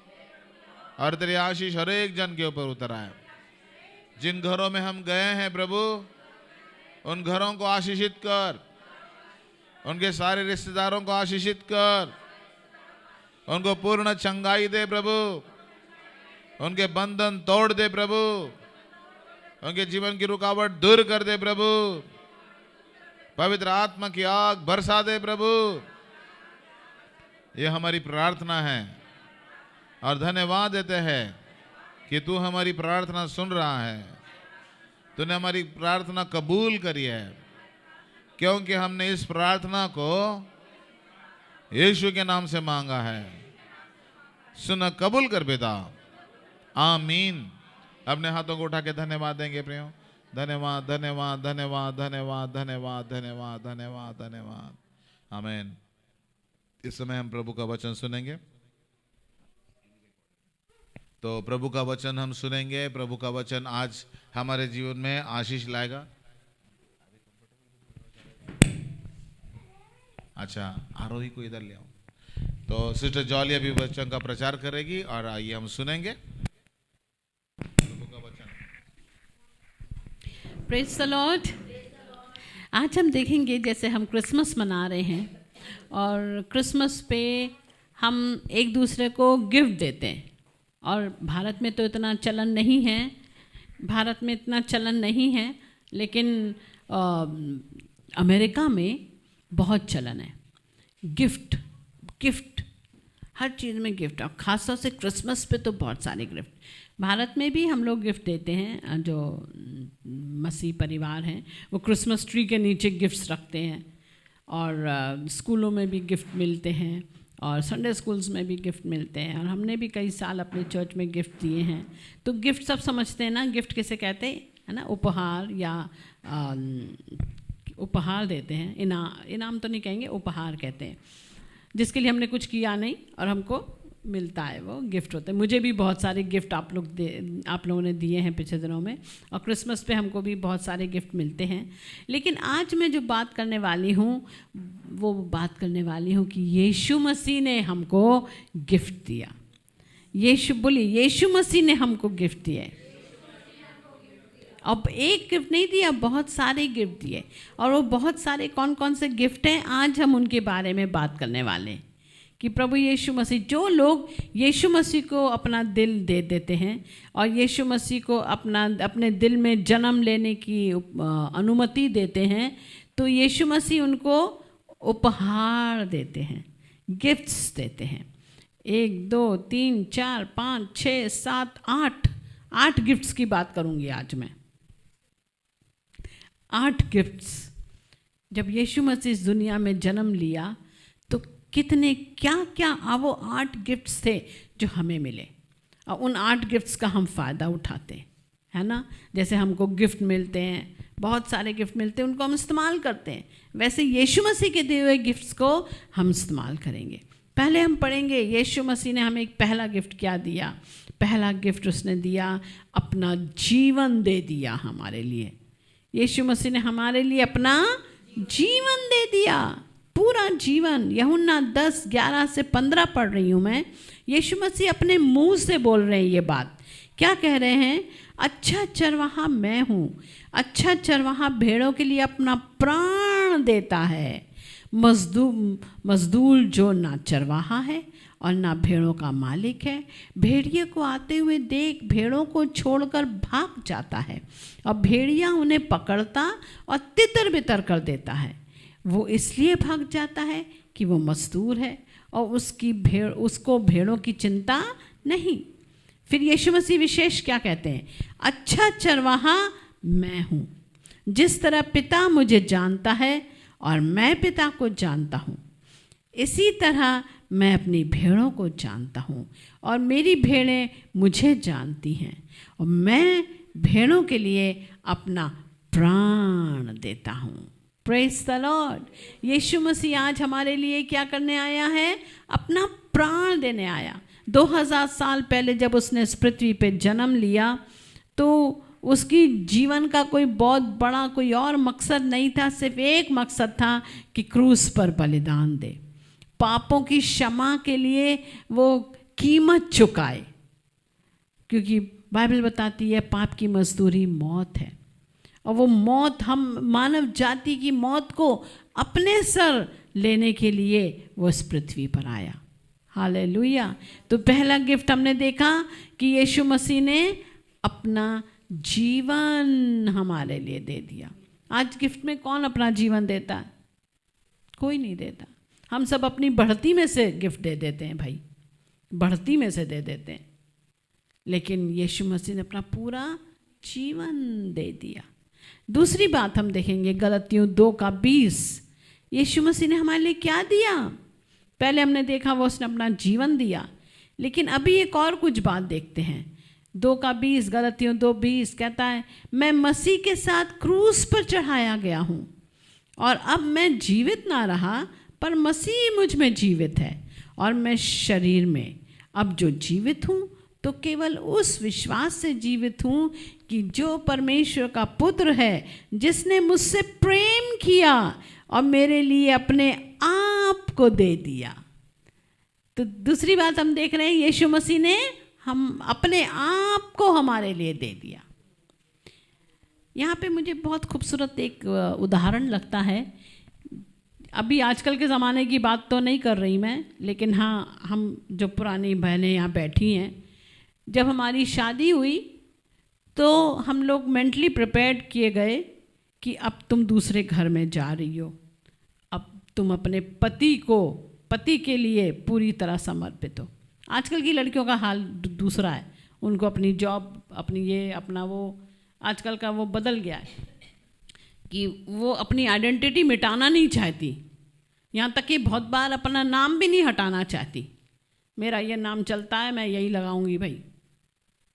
और तेरी आशीष हर एक जन के ऊपर उतर आए। जिन घरों में हम गए हैं प्रभु, उन घरों को आशीषित कर। उनके सारे रिश्तेदारों को आशीषित कर। उनको पूर्ण चंगाई दे प्रभु। उनके बंधन तोड़ दे प्रभु। उनके जीवन की रुकावट दूर कर दे प्रभु। पवित्र आत्मा की आग बरसा दे प्रभु। ये हमारी प्रार्थना है और धन्यवाद देते हैं कि तू हमारी प्रार्थना सुन रहा है, तूने हमारी प्रार्थना कबूल करी है, क्योंकि हमने इस प्रार्थना को यीशु के नाम से मांगा है। सुना, कबूल कर पिता, आमीन। अपने हाथों को उठा के धन्यवाद देंगे प्रियो। धन्यवाद धन्यवाद धन्यवाद धन्यवाद धन्यवाद धन्यवाद धन्यवाद धन्यवाद, आमीन। इस समय हम प्रभु का वचन सुनेंगे। तो प्रभु का वचन हम सुनेंगे। प्रभु का वचन आज हमारे जीवन में आशीष लाएगा। अच्छा, आरोही को इधर ले आओ। तो सिस्टर जॉली अभी वचन का प्रचार करेगी और आइए हम सुनेंगे प्रभु का वचन। Praise the Lord. आज हम देखेंगे, जैसे हम क्रिसमस मना रहे हैं और क्रिसमस पे हम एक दूसरे को गिफ्ट देते हैं। और भारत में तो इतना चलन नहीं है, भारत में इतना चलन नहीं है, लेकिन अमेरिका में बहुत चलन है। गिफ्ट गिफ्ट, हर चीज़ में गिफ्ट, और ख़ासतौर से क्रिसमस पे तो बहुत सारे गिफ्ट। भारत में भी हम लोग गिफ्ट देते हैं। जो मसीह परिवार हैं वो क्रिसमस ट्री के नीचे गिफ्ट्स रखते हैं, और स्कूलों में भी गिफ्ट मिलते हैं, और संडे स्कूल्स में भी गिफ्ट मिलते हैं। और हमने भी कई साल अपने चर्च में गिफ्ट दिए हैं। तो गिफ्ट सब समझते हैं ना, गिफ्ट किसे कहते हैं, है ना, उपहार या उपहार देते हैं। इनाम तो नहीं कहेंगे, उपहार कहते हैं, जिसके लिए हमने कुछ किया नहीं और हमको मिलता है, वो गिफ्ट होते हैं। मुझे भी बहुत सारे गिफ्ट आप लोगों ने दिए हैं पिछले दिनों में, और क्रिसमस पे हमको भी बहुत सारे गिफ्ट मिलते हैं। लेकिन आज मैं जो बात करने वाली हूँ वो बात करने वाली हूँ कि यीशु मसीह ने हमको गिफ्ट दिया। यीशु मसीह ने हमको गिफ्ट दिया। अब एक गिफ्ट नहीं दिया, बहुत सारे गिफ्ट दिए। और वो बहुत सारे कौन कौन से गिफ्ट हैं, आज हम उनके बारे में बात करने वाले हैं। कि प्रभु यीशु मसीह, जो लोग यीशु मसीह को अपना दिल दे देते हैं और यीशु मसीह को अपने दिल में जन्म लेने की अनुमति देते हैं, तो यीशु मसीह उनको उपहार देते हैं, गिफ्ट्स देते हैं। 1 2 3 4 5 6 7 8 गिफ्ट्स की बात करूंगी आज मैं। 8 गिफ्ट्स। जब यीशु मसीह इस दुनिया में जन्म लिया तो कितने क्या वो 8 गिफ्ट्स थे जो हमें मिले, और उन 8 गिफ्ट्स का हम फ़ायदा उठाते हैं, है ना। जैसे हमको गिफ्ट मिलते हैं, बहुत सारे गिफ्ट मिलते हैं, उनको हम इस्तेमाल करते हैं। वैसे यीशु मसीह के दिए हुए गिफ्ट्स को हम इस्तेमाल करेंगे। पहले हम पढ़ेंगे यीशु मसीह ने हमें एक पहला गिफ्ट क्या दिया। पहला गिफ्ट उसने दिया, अपना जीवन दे दिया हमारे लिए। यीशु मसीह ने हमारे लिए अपना जीवन दे दिया, पूरा जीवन। यूहन्ना 10:11 से 15 पढ़ रही हूँ मैं। यीशु मसीह अपने मुंह से बोल रहे हैं ये बात। क्या कह रहे हैं? अच्छा चरवाहा मैं हूँ, अच्छा चरवाहा भेड़ों के लिए अपना प्राण देता है। मजदूर जो ना चरवाहा है और ना भेड़ों का मालिक है, भेड़िए को आते हुए देख भेड़ों को छोड़कर भाग जाता है, और भेड़िया उन्हें पकड़ता और तितर बितर कर देता है। वो इसलिए भाग जाता है कि वो मजदूर है और उसको भेड़ों की चिंता नहीं। फिर यीशु मसीह विशेष क्या कहते हैं? अच्छा चरवाहा मैं हूँ, जिस तरह पिता मुझे जानता है और मैं पिता को जानता हूँ, इसी तरह मैं अपनी भेड़ों को जानता हूँ, और मेरी भेड़ें मुझे जानती हैं, और मैं भेड़ों के लिए अपना प्राण देता हूँ। Praise the Lord. यीशु मसीह आज हमारे लिए क्या करने आया है? अपना प्राण देने आया। 2000 साल पहले जब उसने इस पृथ्वी पे जन्म लिया तो उसकी जीवन का कोई बहुत बड़ा कोई और मकसद नहीं था, सिर्फ एक मकसद था कि क्रूस पर बलिदान दे, पापों की क्षमा के लिए वो कीमत चुकाए। क्योंकि बाइबल बताती है पाप की मजदूरी मौत है, और वो मौत, हम मानव जाति की मौत को अपने सर लेने के लिए वो इस पृथ्वी पर आया। हालेलुया। तो पहला गिफ्ट हमने देखा कि यीशु मसीह ने अपना जीवन हमारे लिए दे दिया। आज गिफ्ट में कौन अपना जीवन देता है? कोई नहीं देता। हम सब अपनी बढ़ती में से गिफ्ट दे देते हैं भाई, बढ़ती में से दे देते हैं। लेकिन यीशु मसीह ने अपना पूरा जीवन दे दिया। दूसरी बात हम देखेंगे गलतियों 2:20। यीशु मसीह ने हमारे लिए क्या दिया? पहले हमने देखा वो उसने अपना जीवन दिया, लेकिन अभी एक और कुछ बात देखते हैं। 2:20, गलतियों 2:20 कहता है, मैं मसीह के साथ क्रूस पर चढ़ाया गया हूँ और अब मैं जीवित ना रहा पर मसीह मुझ में जीवित है, और मैं शरीर में अब जो जीवित हूँ तो केवल उस विश्वास से जीवित हूँ कि जो परमेश्वर का पुत्र है, जिसने मुझसे प्रेम किया और मेरे लिए अपने आप को दे दिया। तो दूसरी बात हम देख रहे हैं, यीशु मसीह ने हम अपने आप को हमारे लिए दे दिया। यहाँ पे मुझे बहुत खूबसूरत एक उदाहरण लगता है। अभी आजकल के ज़माने की बात तो नहीं कर रही मैं, लेकिन हाँ, हम जो पुरानी बहनें यहाँ बैठी हैं, जब हमारी शादी हुई तो हम लोग मेंटली प्रिपेयर्ड किए गए कि अब तुम दूसरे घर में जा रही हो, अब तुम अपने पति के लिए पूरी तरह समर्पित हो। आजकल की लड़कियों का हाल दूसरा है, उनको अपनी जॉब, अपनी ये अपना वो, आजकल का वो बदल गया है कि वो अपनी आइडेंटिटी मिटाना नहीं चाहती, यहाँ तक कि बहुत बार अपना नाम भी नहीं हटाना चाहती। मेरा ये नाम चलता है, मैं यही लगाऊंगी भाई,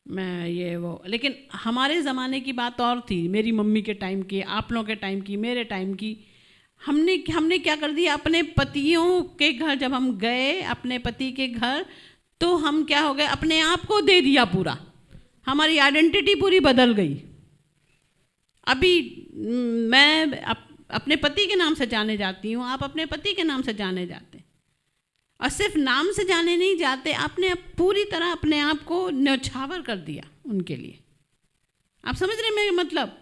मैं ये वो। लेकिन हमारे ज़माने की बात और थी, मेरी मम्मी के टाइम की, आप लोगों के टाइम की, मेरे टाइम की। हमने क्या कर दिया, अपने पतियों के घर जब हम गए, अपने पति के घर, तो हम क्या हो गए, अपने आप को दे दिया पूरा, हमारी आइडेंटिटी पूरी बदल गई। अभी मैं अपने पति के नाम से जाने जाती हूँ, आप अपने पति के नाम से जाने जाते हैं, और सिर्फ नाम से जाने नहीं जाते, आपने पूरी तरह अपने आप को न्यौछावर कर दिया उनके लिए। आप समझ रहे हैं मेरा मतलब?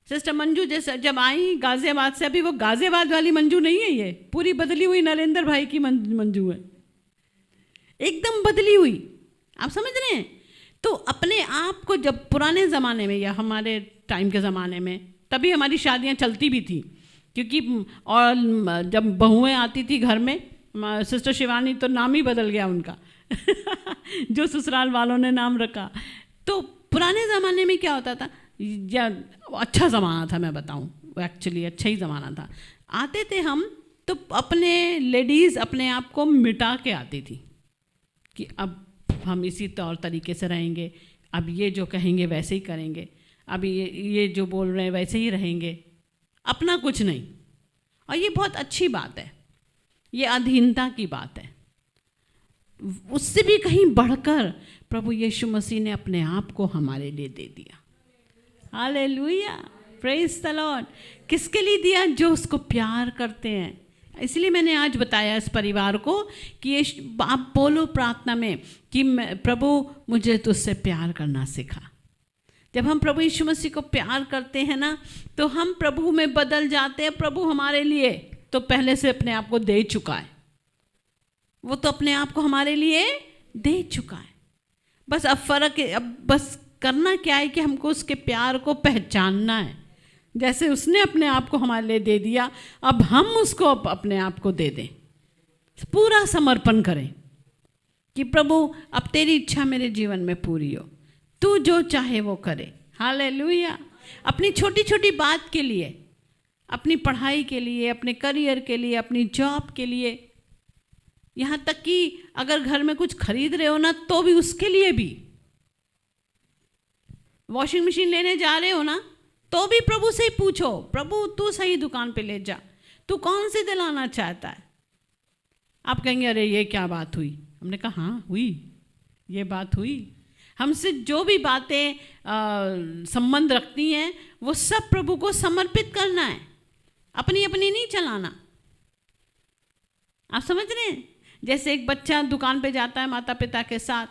सिस्टर मंजू जैसे जब आई गाजियाबाद से, अभी वो गाजियाबाद वाली मंजू नहीं है, ये पूरी बदली हुई नरेंद्र भाई की मंजू है, एकदम बदली हुई। आप समझ रहे हैं? तो अपने आप को, जब पुराने ज़माने में या हमारे टाइम के ज़माने में, तभी हमारी शादियां चलती भी थी, क्योंकि और जब बहुएं आती थी घर में, सिस्टर शिवानी तो नाम ही बदल गया उनका जो ससुराल वालों ने नाम रखा। तो पुराने ज़माने में क्या होता था, या अच्छा ज़माना था, मैं बताऊं, वो एक्चुअली अच्छा ही ज़माना था। आते थे हम तो अपने लेडीज़ अपने आप को मिटा के आती थी कि अब हम इसी तौर तरीके से रहेंगे, अब ये जो कहेंगे वैसे ही करेंगे, अब ये जो बोल रहे हैं वैसे ही रहेंगे, अपना कुछ नहीं। और ये बहुत अच्छी बात है, ये अधीनता की बात है। उससे भी कहीं बढ़कर प्रभु यीशु मसीह ने अपने आप को हमारे लिए दे दिया। Hallelujah, praise the Lord. किसके लिए दिया? जो उसको प्यार करते हैं। इसलिए मैंने आज बताया इस परिवार को कि आप बोलो प्रार्थना में कि प्रभु मुझे तुझसे प्यार करना सिखा। जब हम प्रभु यीशु मसीह को प्यार करते हैं ना, तो हम प्रभु में बदल जाते हैं। प्रभु हमारे लिए तो पहले से अपने आप को दे चुका है, वो तो अपने आप को हमारे लिए दे चुका है। बस अब फ़र्क है, अब बस करना क्या है कि हमको उसके प्यार को पहचानना है। जैसे उसने अपने आप को हमारे लिए दे दिया, अब हम उसको अपने आप को दे दें, पूरा समर्पण करें कि प्रभु अब तेरी इच्छा मेरे जीवन में पूरी हो, तू जो चाहे वो करे। हालेलुया। अपनी छोटी छोटी बात के लिए, अपनी पढ़ाई के लिए, अपने करियर के लिए, अपनी जॉब के लिए, यहाँ तक कि अगर घर में कुछ खरीद रहे हो ना, तो भी उसके लिए भी, वॉशिंग मशीन लेने जा रहे हो ना, तो भी प्रभु से ही पूछो, प्रभु तू सही दुकान पे ले जा, तू कौन सी दिलाना चाहता है। आप कहेंगे अरे ये क्या बात हुई? हमने कहा हाँ हुई, ये बात हुई। हमसे जो भी बातें संबंध रखती हैं, वो सब प्रभु को समर्पित करना है, अपनी अपनी नहीं चलाना। आप समझ रहे हैं? जैसे एक बच्चा दुकान पे जाता है माता पिता के साथ,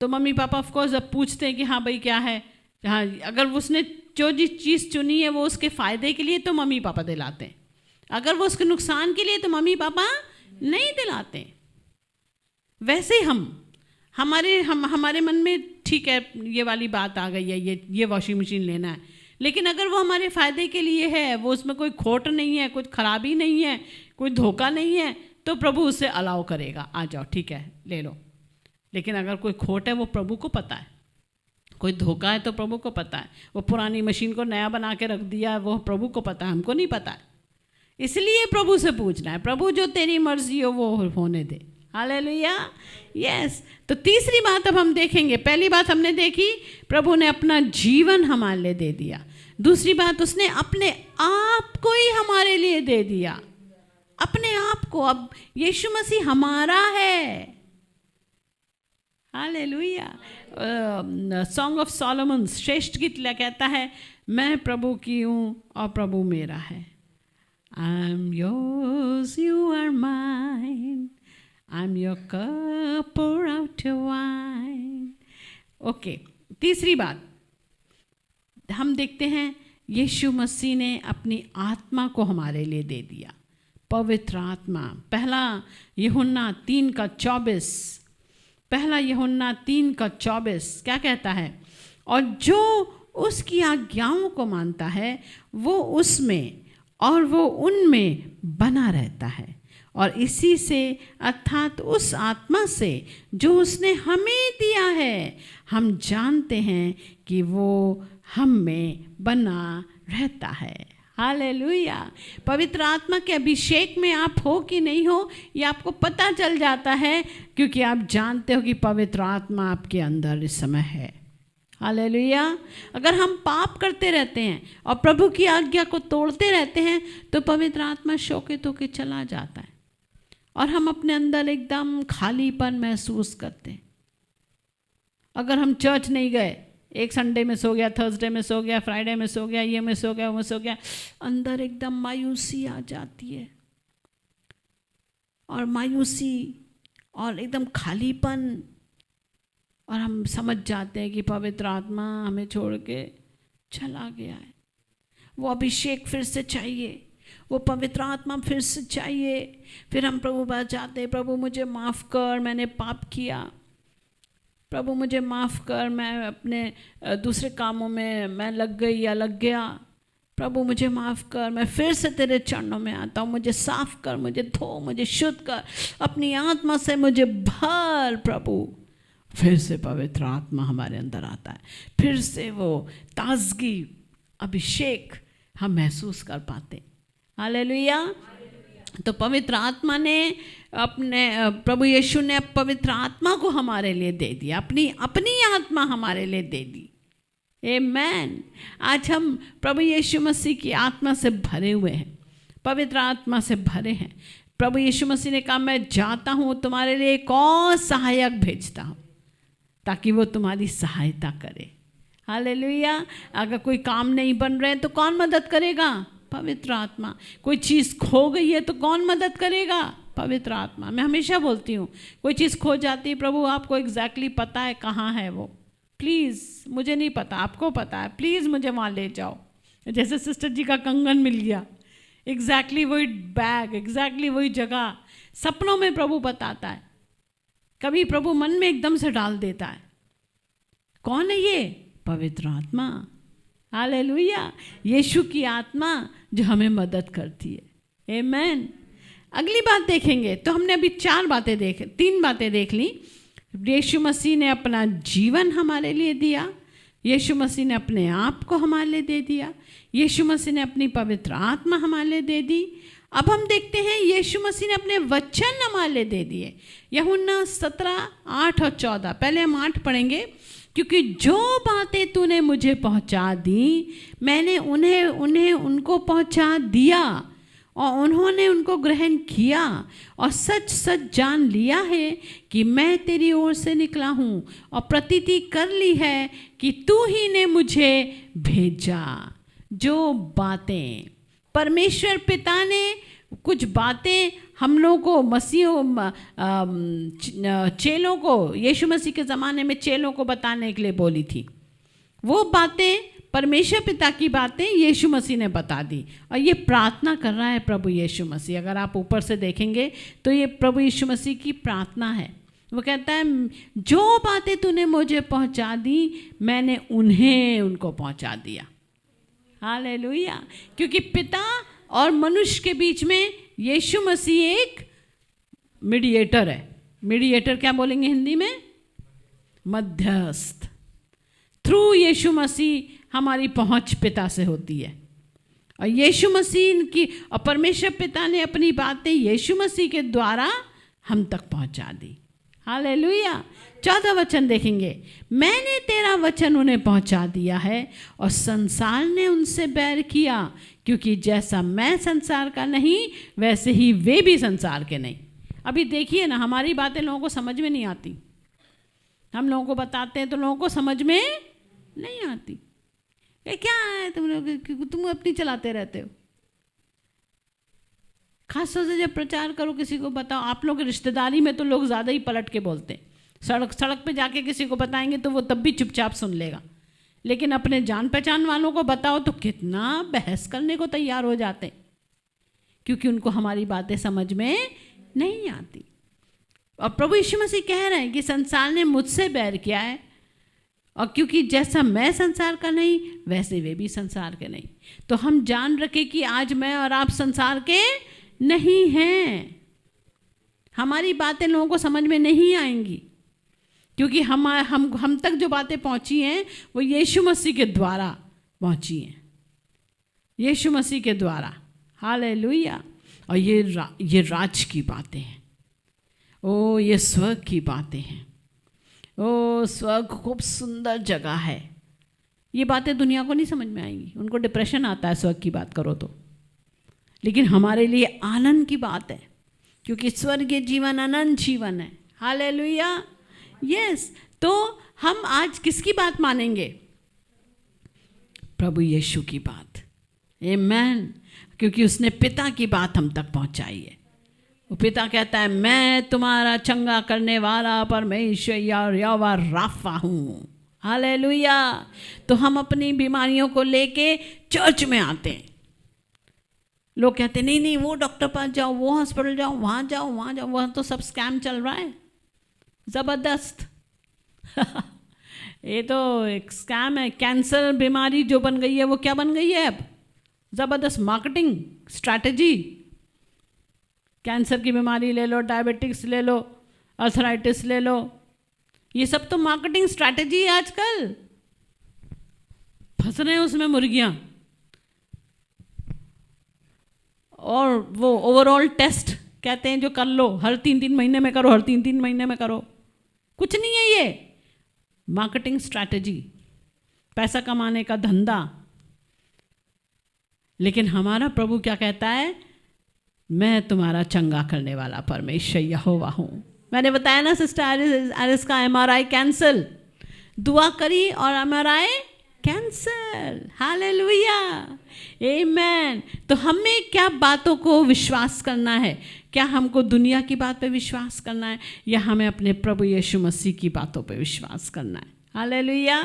तो मम्मी पापा ऑफ कोर्स अब पूछते हैं कि हाँ भाई क्या है, हाँ, अगर उसने जो जिस चीज़ चुनी है वो उसके फ़ायदे के लिए तो मम्मी पापा दिलाते हैं, अगर वो उसके नुकसान के लिए तो मम्मी पापा नहीं दिलाते। वैसे ही हमारे मन में ठीक है ये वाली बात आ गई है, ये वॉशिंग मशीन लेना है, लेकिन अगर वो हमारे फ़ायदे के लिए है, वो उसमें कोई खोट नहीं है, कुछ खराबी नहीं है, कोई धोखा नहीं है, तो प्रभु उसे अलाउ करेगा, आ जाओ ठीक है ले लो। लेकिन अगर कोई खोट है वो प्रभु को पता है, कोई धोखा है तो प्रभु को पता है, वो पुरानी मशीन को नया बना के रख दिया है वो प्रभु को पता है, हमको नहीं पता है। इसलिए प्रभु से पूछना है, प्रभु जो तेरी मर्जी हो वो होने दे। Hallelujah, yes. तो तीसरी बात अब हम देखेंगे। पहली बात हमने देखी, प्रभु ने अपना जीवन हमारे लिए दे दिया। दूसरी बात, उसने अपने आप को ही हमारे लिए दे दिया, अपने आप को। अब यीशु मसीह हमारा है। हालेलुया। सॉन्ग ऑफ सॉलोमन, श्रेष्ठ गीत कहता है, मैं प्रभु की हूँ और प्रभु मेरा है। I am yours, you are mine, I am your cup, pour out your wine। Okay, तीसरी बात हम देखते हैं, यीशु मसीह ने अपनी आत्मा को हमारे लिए दे दिया, पवित्र आत्मा। पहला यूहन्ना 3:24, पहला यूहन्ना 3:24 क्या कहता है? और जो उसकी आज्ञाओं को मानता है वो उसमें और वो उनमें बना रहता है, और इसी से अर्थात उस आत्मा से जो उसने हमें दिया है हम जानते हैं कि वो हम में बना रहता है। हालेलुया। पवित्र आत्मा के अभिषेक में आप हो कि नहीं हो ये आपको पता चल जाता है, क्योंकि आप जानते हो कि पवित्र आत्मा आपके अंदर इस समय है। हालेलुया। अगर हम पाप करते रहते हैं और प्रभु की आज्ञा को तोड़ते रहते हैं तो पवित्र आत्मा शोकित होकर चला जाता है और हम अपने अंदर एकदम खालीपन महसूस करते हैं। अगर हम चर्च नहीं गए, एक संडे में सो गया, थर्सडे में सो गया, फ्राइडे में सो गया, ये में सो गया, वो में सो गया, अंदर एकदम मायूसी आ जाती है, और मायूसी और एकदम खालीपन, और हम समझ जाते हैं कि पवित्र आत्मा हमें छोड़ के चला गया है। वो अभिषेक फिर से चाहिए, वो पवित्र आत्मा फिर से चाहिए। फिर हम प्रभु पास जाते हैं, प्रभु मुझे माफ़ कर, मैंने पाप किया, प्रभु मुझे माफ़ कर, मैं अपने दूसरे कामों में मैं लग गई या लग गया, प्रभु मुझे माफ़ कर, मैं फिर से तेरे चरणों में आता हूँ, मुझे साफ़ कर, मुझे धो, मुझे शुद्ध कर, अपनी आत्मा से मुझे भर प्रभु। फिर से पवित्र आत्मा हमारे अंदर आता है, फिर से वो ताजगी, अभिषेक हम महसूस कर पाते। हालेलुया। तो पवित्र आत्मा ने अपने प्रभु यीशु ने पवित्र आत्मा को हमारे लिए दे दिया, अपनी आत्मा हमारे लिए दे दी। आमेन। आज हम प्रभु यीशु मसीह की आत्मा से भरे हुए हैं, पवित्र आत्मा से भरे हैं। प्रभु यीशु मसीह ने कहा, मैं जाता हूँ, तुम्हारे लिए एक और सहायक भेजता हूँ ताकि वो तुम्हारी सहायता करे। हालेलुया। अगर कोई काम नहीं बन रहे तो कौन मदद करेगा? पवित्र आत्मा। कोई चीज़ खो गई है तो कौन मदद करेगा? पवित्र आत्मा। मैं हमेशा बोलती हूँ, कोई चीज़ खो जाती है, प्रभु आपको एग्जैक्टली पता है कहाँ है वो, प्लीज़ मुझे नहीं पता, आपको पता है, प्लीज़ मुझे वहाँ ले जाओ। जैसे सिस्टर जी का कंगन मिल गया, एग्जैक्टली वही बैग, एग्जैक्टली वही जगह सपनों में प्रभु बताता है, कभी प्रभु मन में एकदम से डाल देता है। कौन है ये? पवित्र आत्मा। हालेलुया। यीशु की आत्मा जो हमें मदद करती है। आमेन। अगली बात देखेंगे तो हमने अभी तीन बातें देख ली। यीशु मसीह ने अपना जीवन हमारे लिए दिया, यीशु मसीह ने अपने आप को हमारे लिए दे दिया, यीशु मसीह ने अपनी पवित्र आत्मा हमारे लिए दे दी। अब हम देखते हैं यीशु मसीह ने अपने वचन हमारे लिए दे दिए। यूहन्ना 17:8 और 14। पहले हम 8 पढ़ेंगे। क्योंकि जो बातें तूने मुझे पहुंचा दी, मैंने उन्हें उनको पहुंचा दिया और उन्होंने उनको ग्रहण किया, और सच सच जान लिया है कि मैं तेरी ओर से निकला हूँ, और प्रतीति कर ली है कि तू ही ने मुझे भेजा। जो बातें परमेश्वर पिता ने कुछ बातें हम लोगों को चेलों को, यीशु मसीह के ज़माने में चेलों को बताने के लिए बोली थी, वो बातें परमेश्वर पिता की बातें यीशु मसीह ने बता दी। और ये प्रार्थना कर रहा है प्रभु यीशु मसीह। अगर आप ऊपर से देखेंगे तो ये प्रभु यीशु मसीह की प्रार्थना है। वो कहता है, जो बातें तूने मुझे पहुंचा दी, मैंने उनको पहुंचा दिया। हालेलुया। क्योंकि पिता और मनुष्य के बीच में यीशु मसीह एक मीडिएटर है। मीडिएटर क्या बोलेंगे हिंदी में? मध्यस्थ। थ्रू यीशु मसीह हमारी पहुंच पिता से होती है, और यीशु मसीह की और परमेश्वर पिता ने अपनी बातें यीशु मसीह के द्वारा हम तक पहुंचा दी। हालेलुया। 14 वचन देखेंगे, मैंने तेरा वचन उन्हें पहुंचा दिया है और संसार ने उनसे बैर किया, क्योंकि जैसा मैं संसार का नहीं वैसे ही वे भी संसार के नहीं। अभी देखिए ना, हमारी बातें लोगों को समझ में नहीं आती, हम लोगों को बताते हैं तो लोगों को समझ में नहीं आती। ये क्या है तुम लोग, तुम अपनी चलाते रहते हो। खास तौर से जब प्रचार करो, किसी को बताओ, आप लोग रिश्तेदारी में तो लोग ज़्यादा ही पलट के बोलते हैं। सड़क पे जाके किसी को बताएंगे तो वो तब भी चुपचाप सुन लेगा, लेकिन अपने जान पहचान वालों को बताओ तो कितना बहस करने को तैयार हो जाते हैं, क्योंकि उनको हमारी बातें समझ में नहीं आती। और प्रभु यीशु मसीह कह रहे हैं कि संसार ने मुझसे बैर किया है, और क्योंकि जैसा मैं संसार का नहीं वैसे वे भी संसार के नहीं। तो हम जान रखें कि आज मैं और आप संसार के नहीं हैं। हमारी बातें लोगों को समझ में नहीं आएंगी, क्योंकि हम तक जो बातें पहुंची हैं वो यीशु मसीह के द्वारा पहुंची हैं, यीशु मसीह के द्वारा। हालेलुया। और ये राज की बातें हैं, ओ ये स्वर्ग की बातें हैं। ओ स्वर्ग खूब सुंदर जगह है। ये बातें दुनिया को नहीं समझ में आएंगी, उनको डिप्रेशन आता है स्वर्ग की बात करो तो, लेकिन हमारे लिए आनंद की बात है, क्योंकि स्वर्गीय जीवन अनंत जीवन है। हालेलुया। यस। तो हम आज किसकी बात मानेंगे? प्रभु यीशु की बात। आमीन। क्योंकि उसने पिता की बात हम तक पहुंचाई है। वो पिता कहता है, मैं तुम्हारा चंगा करने वाला परमेश्वर यहोवा राफा हूँ। हालेलुया। तो हम अपनी बीमारियों को लेके चर्च में आते हैं। लोग कहते नहीं नहीं, वो डॉक्टर पास जाओ, वो हॉस्पिटल जाओ, वहाँ जाओ, वहाँ जाओ, वहाँ तो सब स्कैम चल रहा है, ज़बरदस्त। ये तो एक स्कैम है। कैंसर बीमारी जो बन गई है वो क्या बन गई है अब? ज़बरदस्त मार्केटिंग स्ट्रैटेजी। कैंसर की बीमारी ले लो, डायबिटिक्स ले लो, अर्थराइटिस ले लो, ये सब तो मार्केटिंग स्ट्रैटेजी है आजकल। फंस रहे हैं उसमें मुर्गियाँ। और वो ओवरऑल टेस्ट कहते हैं जो कर लो, हर 3-3 महीने में करो, हर 3-3 महीने में करो। कुछ नहीं है, ये मार्केटिंग स्ट्रैटेजी, पैसा कमाने का धंधा। लेकिन हमारा प्रभु क्या कहता है? मैं तुम्हारा चंगा करने वाला परमेश्वर यहोवा हूँ। मैंने बताया ना सिस्टर एरिस का MRI कैंसल, दुआ करी और MRI कैंसल। हालेलुया। आमीन। तो हमें क्या बातों को विश्वास करना है? क्या हमको दुनिया की बात पे विश्वास करना है, या हमें अपने प्रभु यीशु मसीह की बातों पे विश्वास करना है? हालेलुया।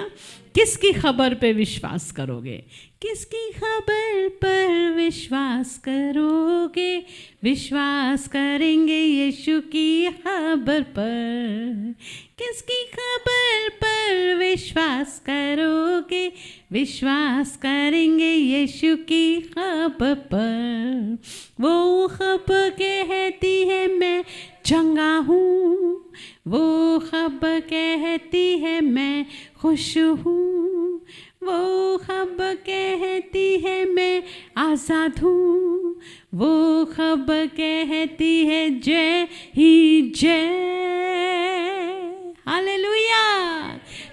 किसकी खबर पे विश्वास करोगे? किसकी खबर पर विश्वास करोगे? विश्वास करेंगे यीशु की खबर पर। किसकी खबर पर विश्वास करोगे? विश्वास करेंगे यीशु की खबर पर। वो खबर कहती है मैं चंगा हूँ, वो खबर कहती है मैं खुश हूँ, वो खबर कहती है मैं आज़ाद हूँ, वो खबर कहती है जय ही जय। हालेलुया।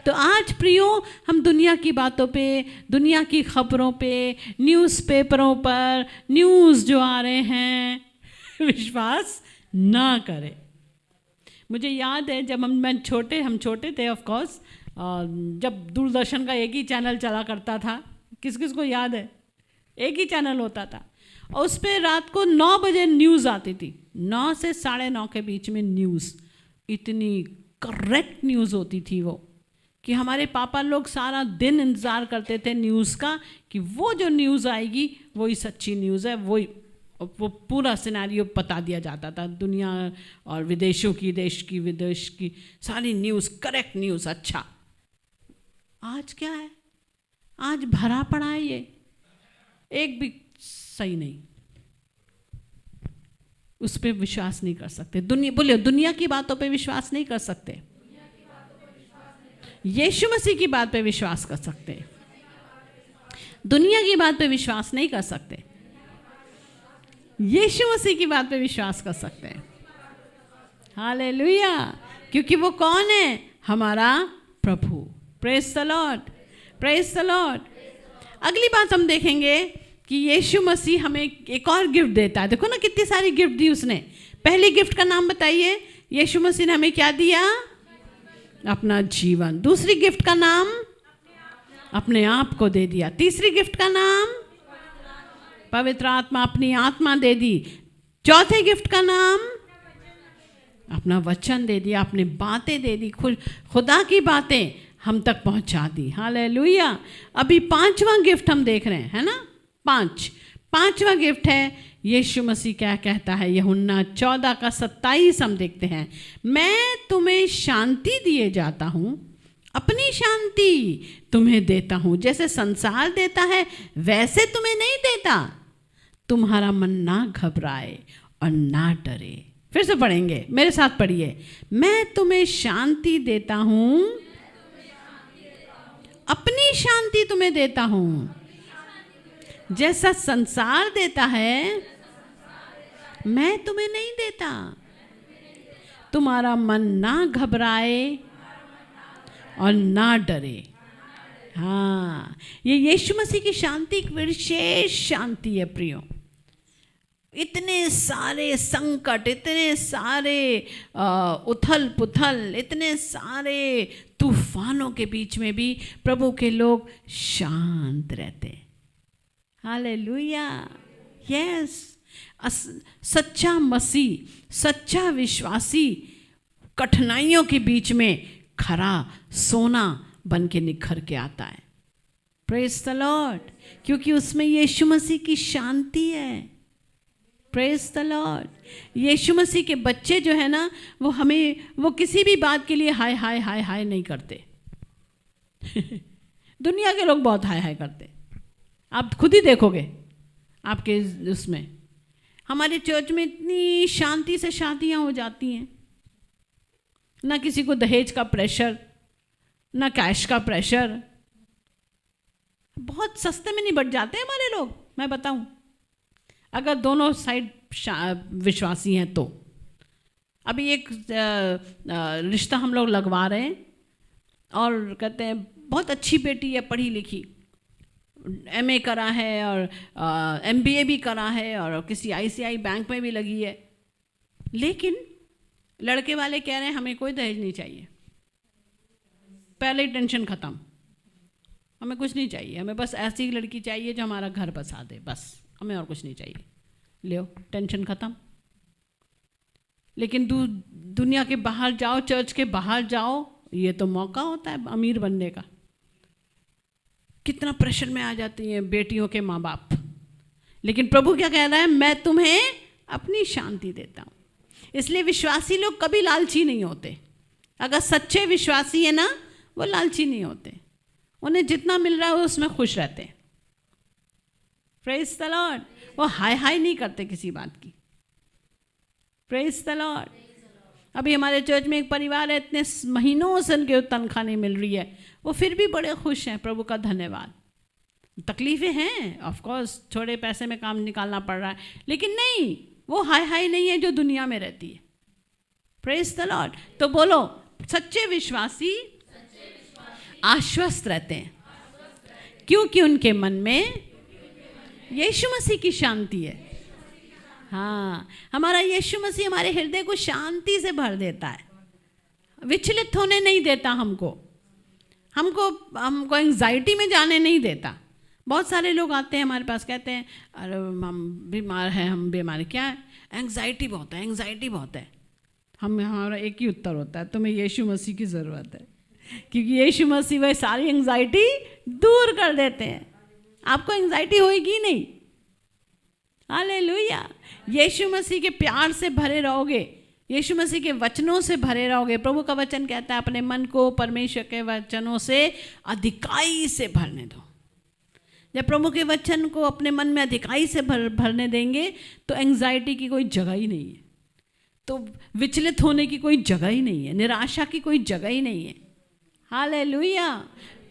तो आज प्रियो, हम दुनिया की बातों पे, दुनिया की खबरों पे, न्यूज़पेपरों पर न्यूज़ जो आ रहे हैं विश्वास ना करें। मुझे याद है जब हम छोटे थे ऑफ कोर्स, जब दूरदर्शन का एक ही चैनल चला करता था। किस किस को याद है? एक ही चैनल होता था, और उस पर रात को 9 बजे न्यूज़ आती थी। 9 से 9:30 के बीच में न्यूज़, इतनी करेक्ट न्यूज़ होती थी वो, कि हमारे पापा लोग सारा दिन इंतज़ार करते थे न्यूज़ का, कि वो जो न्यूज़ आएगी वही सच्ची न्यूज़ है, वो पूरा सिनेरियो बता दिया जाता था। दुनिया और विदेशों की, देश की, विदेश की सारी न्यूज़, करेक्ट न्यूज़। अच्छा, आज क्या है? आज भरा पड़ा है, ये एक भी सही नहीं, उस पर विश्वास नहीं कर सकते। बोलिए, दुनिया की बातों पे विश्वास नहीं कर सकते। यीशु मसीह की बात पे विश्वास कर सकते हैं, दुनिया की बात पे विश्वास नहीं कर सकते, यीशु मसीह की बात पे विश्वास कर सकते हैं। हालेलुया, क्योंकि वो कौन है? हमारा प्रभु। Praise the Lord, praise the Lord. अगली बात हम देखेंगे कि यीशु मसीह हमें एक और गिफ्ट देता है। देखो ना कितनी सारी गिफ्ट दी उसने। पहली गिफ्ट का नाम बताइए। यीशु मसीह ने हमें क्या दिया? अपना जीवन। दूसरी गिफ्ट का नाम? अपने आप को दे दिया। तीसरी गिफ्ट का नाम? पवित्र आत्मा, अपनी आत्मा दे दी। चौथे गिफ्ट का नाम? अपना वचन दे दिया, अपनी बातें दे दी, खुदा की बातें हम तक पहुंचा दी। हालेलुया। अभी पांचवा गिफ्ट हम देख रहे हैं, है ना? पांचवा गिफ्ट है, यीशु मसीह क्या कहता है? यूहन्ना 14:27 हम देखते हैं। मैं तुम्हें शांति दिए जाता हूँ, अपनी शांति तुम्हें देता हूँ। जैसे संसार देता है वैसे तुम्हें नहीं देता। तुम्हारा मन ना घबराए और ना डरे। फिर से पढ़ेंगे, मेरे साथ पढ़िए। मैं तुम्हें शांति देता हूँ, अपनी शांति तुम्हें देता हूँ। जैसा संसार देता है मैं तुम्हें नहीं देता। तुम्हारा मन ना घबराए और ना डरे। हाँ, ये यीशु मसीह की शांति एक विशेष शांति है प्रियो। इतने सारे संकट, इतने सारे उथल पुथल, इतने सारे तूफानों के बीच में भी प्रभु के लोग शांत रहते। Hallelujah, yes. सच्चा मसीह, सच्चा विश्वासी कठिनाइयों के बीच में खरा सोना बन के निखर के आता है। प्रेज द लॉर्ड, क्योंकि उसमें यीशु मसीह की शांति है। Praise the Lord. यीशु मसीह के बच्चे जो है ना, वो किसी भी बात के लिए हाय हाय हाय हाय नहीं करते। दुनिया के लोग बहुत हाय हाय करते, आप खुद ही देखोगे आपके उसमें। हमारे चर्च में इतनी शांति से शादियां हो जाती हैं, ना किसी को दहेज का प्रेशर, ना कैश का प्रेशर। बहुत सस्ते में निबट जाते हैं हमारे लोग, मैं बताऊं, अगर दोनों साइड विश्वासी हैं तो। अभी एक रिश्ता हम लोग लगवा रहे हैं और कहते हैं बहुत अच्छी बेटी है, पढ़ी लिखी, MA करा है और MBA भी करा है और किसी ICI बैंक में भी लगी है। लेकिन लड़के वाले कह रहे हैं हमें कोई दहेज नहीं चाहिए, पहले ही टेंशन ख़त्म, हमें कुछ नहीं चाहिए, हमें बस ऐसी लड़की चाहिए जो हमारा घर बसा दे, बस हमें और कुछ नहीं चाहिए। लो, टेंशन ख़त्म। लेकिन दुनिया के बाहर जाओ, चर्च के बाहर जाओ, ये तो मौका होता है अमीर बनने का। कितना प्रेशर में आ जाती हैं बेटियों के माँ बाप। लेकिन प्रभु क्या कह रहा है? मैं तुम्हें अपनी शांति देता हूँ। इसलिए विश्वासी लोग कभी लालची नहीं होते। अगर सच्चे विश्वासी है ना, वो लालची नहीं होते। उन्हें जितना मिल रहा है वो उसमें खुश रहते हैं। Praise the Lord. वो हाय हाय नहीं करते किसी बात की। Praise the Lord. अभी हमारे चर्च में एक परिवार है, इतने महीनों से उनके तनख्वाह नहीं मिल रही है, वो फिर भी बड़े खुश हैं। प्रभु का धन्यवाद। तकलीफ़ें हैं, ऑफ कोर्स थोड़े पैसे में काम निकालना पड़ रहा है, लेकिन नहीं, वो हाय हाय नहीं है जो दुनिया में रहती है। Praise the Lord. तो बोलो, सच्चे विश्वासी आश्वस्त रहते हैं, क्योंकि उनके मन में यीशु मसीह की शांति है। हाँ, हमारा यीशु मसीह हमारे हृदय को शांति से भर देता है, विचलित होने नहीं देता हमको एंग्जाइटी में जाने नहीं देता। बहुत सारे लोग आते हैं हमारे पास, कहते हैं अरे हम बीमार हैं, हम बीमार। क्या है? एंग्जाइटी बहुत है, एंग्जाइटी बहुत है। हमारा एक ही उत्तर होता है, तुम्हें यीशु मसीह की ज़रूरत है, क्योंकि यीशु मसीह वह सारी एंग्जाइटी दूर कर देते हैं। आपको एंग्जाइटी होएगी नहीं। हालेलुया। यीशु मसीह के प्यार से भरे रहोगे, यीशु मसीह के वचनों से भरे रहोगे। प्रभु का वचन कहता है अपने मन को परमेश्वर के वचनों से अधिकाई से भरने दो। जब प्रभु के वचन को अपने मन में अधिकाई से भरने देंगे तो एंग्जाइटी की कोई जगह ही नहीं है, तो विचलित होने की कोई जगह ही नहीं है, निराशा की कोई जगह ही नहीं है। हालेलुया।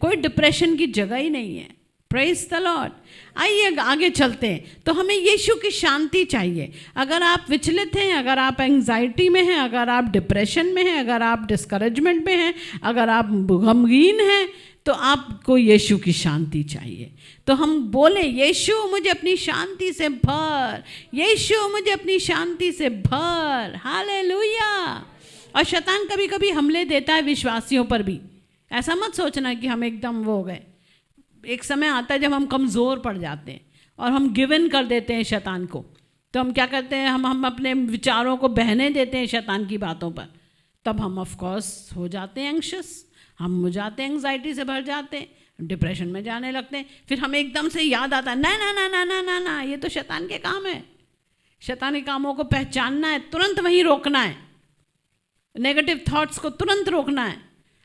कोई डिप्रेशन की जगह ही नहीं है। Praise the Lord. आइए आगे चलते हैं। तो हमें यीशु की शांति चाहिए। अगर आप विचलित हैं, अगर आप एंग्जाइटी में हैं, अगर आप डिप्रेशन में हैं, अगर आप डिस्करेजमेंट में हैं, अगर आप गमगीन हैं, तो आपको यीशु की शांति चाहिए। तो हम बोले, यीशु मुझे अपनी शांति से भर, यीशु मुझे अपनी शांति से भर। हालेलुया। और शैतान कभी कभी हमले देता है विश्वासियों पर भी। ऐसा मत सोचना कि हम एकदम वो हो गए। एक समय आता है जब हम कमज़ोर पड़ जाते हैं और हम गिव इन कर देते हैं शैतान को। तो हम क्या करते हैं, हम अपने विचारों को बहने देते हैं शैतान की बातों पर। तब हम ऑफ कोर्स हो जाते हैं एंग्शियस, हम हो जाते हैं एंग्जाइटी से भर जाते हैं, डिप्रेशन में जाने लगते हैं। फिर हमें एकदम से याद आता है, ना ना ना ना ना ना ना, ये तो शैतान के काम है। शैतानी कामों को पहचानना है, तुरंत वहीं रोकना है। नेगेटिव थॉट्स को तुरंत रोकना है,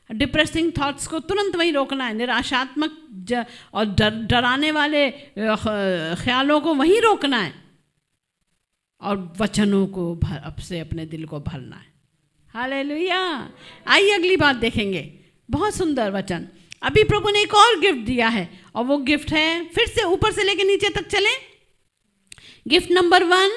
डिप्रेसिंग थॉट्स को तुरंत वहीं रोकना है, निराशात्मक और डराने वाले ख्यालों को वहीं रोकना है, और वचनों को अब से अपने दिल को भरना है। हालेलुया। आइए अगली बात देखेंगे। बहुत सुंदर वचन। अभी प्रभु ने एक और गिफ्ट दिया है, और वो गिफ्ट है, फिर से ऊपर से लेकर नीचे तक चले। गिफ्ट नंबर 1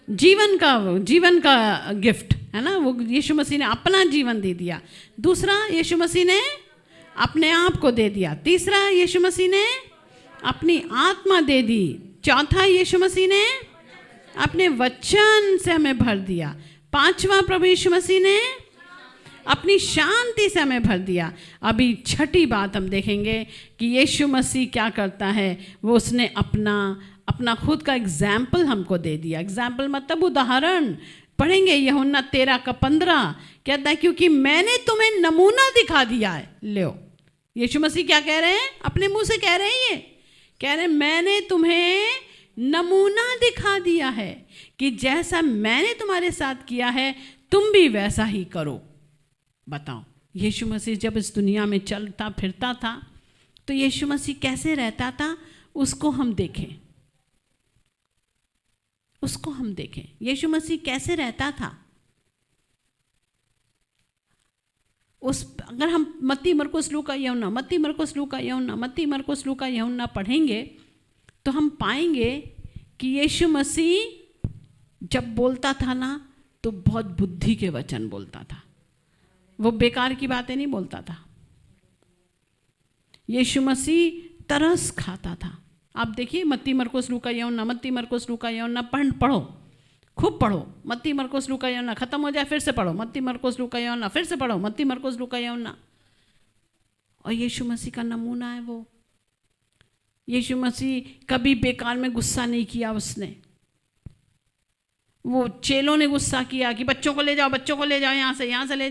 जीवन का गिफ्ट है ना, वो यीशु मसीह ने अपना जीवन दे दिया। दूसरा, यीशु मसीह ने अपने आप को दे दिया। तीसरा, यीशु मसीह ने अपनी आत्मा दे दी। चौथा, यीशु मसीह ने अपने वचन से हमें भर दिया। पांचवा, प्रभु यीशु मसीह ने अपनी शांति से हमें भर दिया। अभी छठी बात हम देखेंगे कि यीशु मसीह क्या करता है। वो उसने अपना खुद का एग्जाम्पल हमको दे दिया। एग्जाम्पल मतलब उदाहरण। पढ़ेंगे यूहन्ना 13:15 कहता है, क्योंकि मैंने तुम्हें नमूना दिखा दिया है। लो, यीशु मसीह क्या कह रहे हैं, अपने मुंह से कह रहे हैं। ये कह रहे हैं, मैंने तुम्हें नमूना दिखा दिया है कि जैसा मैंने तुम्हारे साथ किया है तुम भी वैसा ही करो। बताओ, यीशु मसीह जब इस दुनिया में चलता फिरता था तो यीशु मसीह कैसे रहता था, उसको हम देखें। यीशु मसीह कैसे रहता था। अगर हम मत्ती मरकुस लूका यूहन्ना पढ़ेंगे तो हम पाएंगे कि यीशु मसीह जब बोलता था ना, तो बहुत बुद्धि के वचन बोलता था। वो बेकार की बातें नहीं बोलता था। यीशु मसीह तरस खाता था। आप देखिए, मत्ती मरकुस लूका यूहन्ना पढ़ो, खूब पढ़ो। मत्ती मरकुस लूका यूहन्ना खत्म हो जाए फिर से पढ़ो, मत्ती मरकुस लूका यूहन्ना फिर से पढ़ो, मत्ती मरकुस लूका यूहन्ना। और यीशु मसीह का नमूना है वो। यीशु मसीह कभी बेकार में गुस्सा नहीं किया उसने। वो चेलों ने गुस्सा किया कि बच्चों को ले जाओ, यहाँ से ले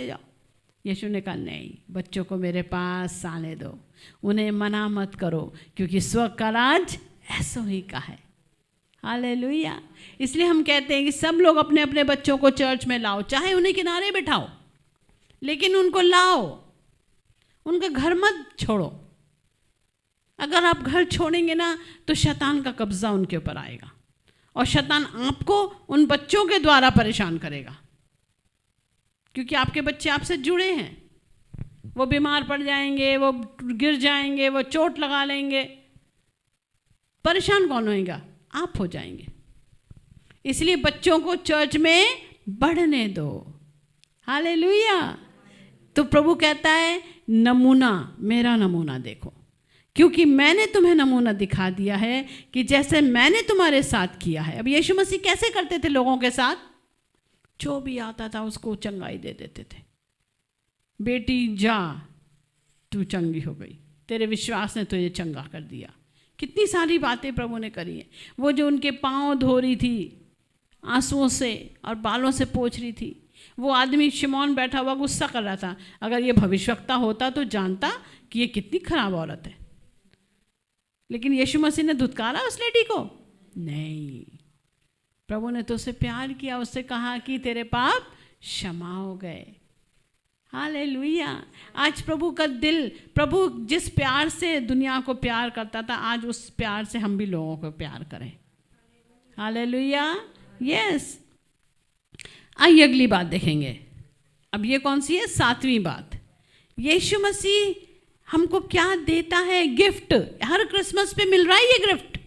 जाओ। यीशु ने कहा, नहीं, बच्चों को मेरे पास आने दो, उन्हें मना मत करो, क्योंकि स्वर्ग का राज ऐसो ही का है। हालेलुया। इसलिए हम कहते हैं कि सब लोग अपने अपने बच्चों को चर्च में लाओ, चाहे उन्हें किनारे बिठाओ, लेकिन उनको लाओ, उनका घर मत छोड़ो। अगर आप घर छोड़ेंगे ना तो शैतान का कब्जा उनके ऊपर आएगा, और शैतान आपको उन बच्चों के द्वारा परेशान करेगा, क्योंकि आपके बच्चे आपसे जुड़े हैं। वो बीमार पड़ जाएंगे, वो गिर जाएंगे, वो चोट लगा लेंगे। परेशान कौन होएगा? आप हो जाएंगे। इसलिए बच्चों को चर्च में बढ़ने दो। हालेलुया। तो प्रभु कहता है, नमूना, मेरा नमूना देखो, क्योंकि मैंने तुम्हें नमूना दिखा दिया है कि जैसे मैंने तुम्हारे साथ किया है। अब यीशु मसीह कैसे करते थे लोगों के साथ? जो भी आता था उसको चंगाई दे देते थे। बेटी जा, तू चंगी हो गई, तेरे विश्वास ने तुझे चंगा कर दिया। कितनी सारी बातें प्रभु ने करी हैं। वो जो उनके पाँव धो रही थी आंसुओं से और बालों से पोंछ रही थी, वो आदमी शिमौन बैठा हुआ गुस्सा कर रहा था। अगर ये भविष्यवक्ता होता तो जानता कि ये कितनी खराब औरत है, लेकिन यीशु मसीह ने धुतकारा उस लेडी को? नहीं, प्रभु ने तो उसे प्यार किया, उससे कहा कि तेरे पाप क्षमा हो गए। हालेलुया। आज प्रभु का दिल, प्रभु जिस प्यार से दुनिया को प्यार करता था, आज उस प्यार से हम भी लोगों को प्यार करें। हालेलुया। यस। आइए अगली बात देखेंगे। अब ये कौन सी है? 7वीं बात यीशु मसीह हमको क्या देता है? गिफ्ट। हर क्रिसमस पे मिल रहा है ये गिफ्ट।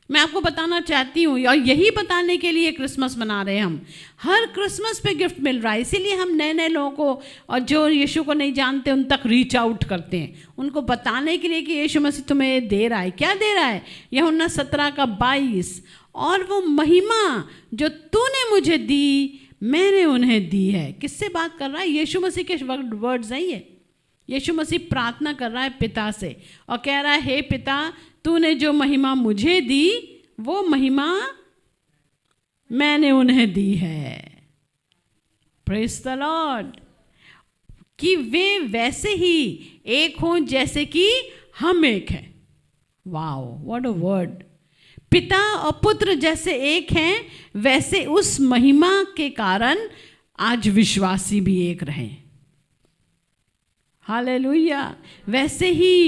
मैं आपको बताना चाहती हूँ, और यही बताने के लिए क्रिसमस मना रहे हैं हम। हर क्रिसमस पे गिफ्ट मिल रहा है, इसीलिए हम नए नए लोगों को और जो यीशु को नहीं जानते उन तक रीच आउट करते हैं, उनको बताने के लिए कि यीशु मसीह तुम्हें ये दे रहा है। क्या दे रहा है? यूहन्ना 17:22, और वो महिमा जो तूने मुझे दी मैंने उन्हें दी है। किससे बात कर रहा है? यीशु मसीह के वर्ड्स हैं ये। यीशु मसीह प्रार्थना कर रहा है पिता से और कह रहा है, हे पिता, तूने जो महिमा मुझे दी वो महिमा मैंने उन्हें दी है। Praise the Lord. कि वे वैसे ही एक हों जैसे कि हम एक हैं। Wow, what a word. पिता और पुत्र जैसे एक हैं, वैसे उस महिमा के कारण आज विश्वासी भी एक रहें। हालेलुया। वैसे ही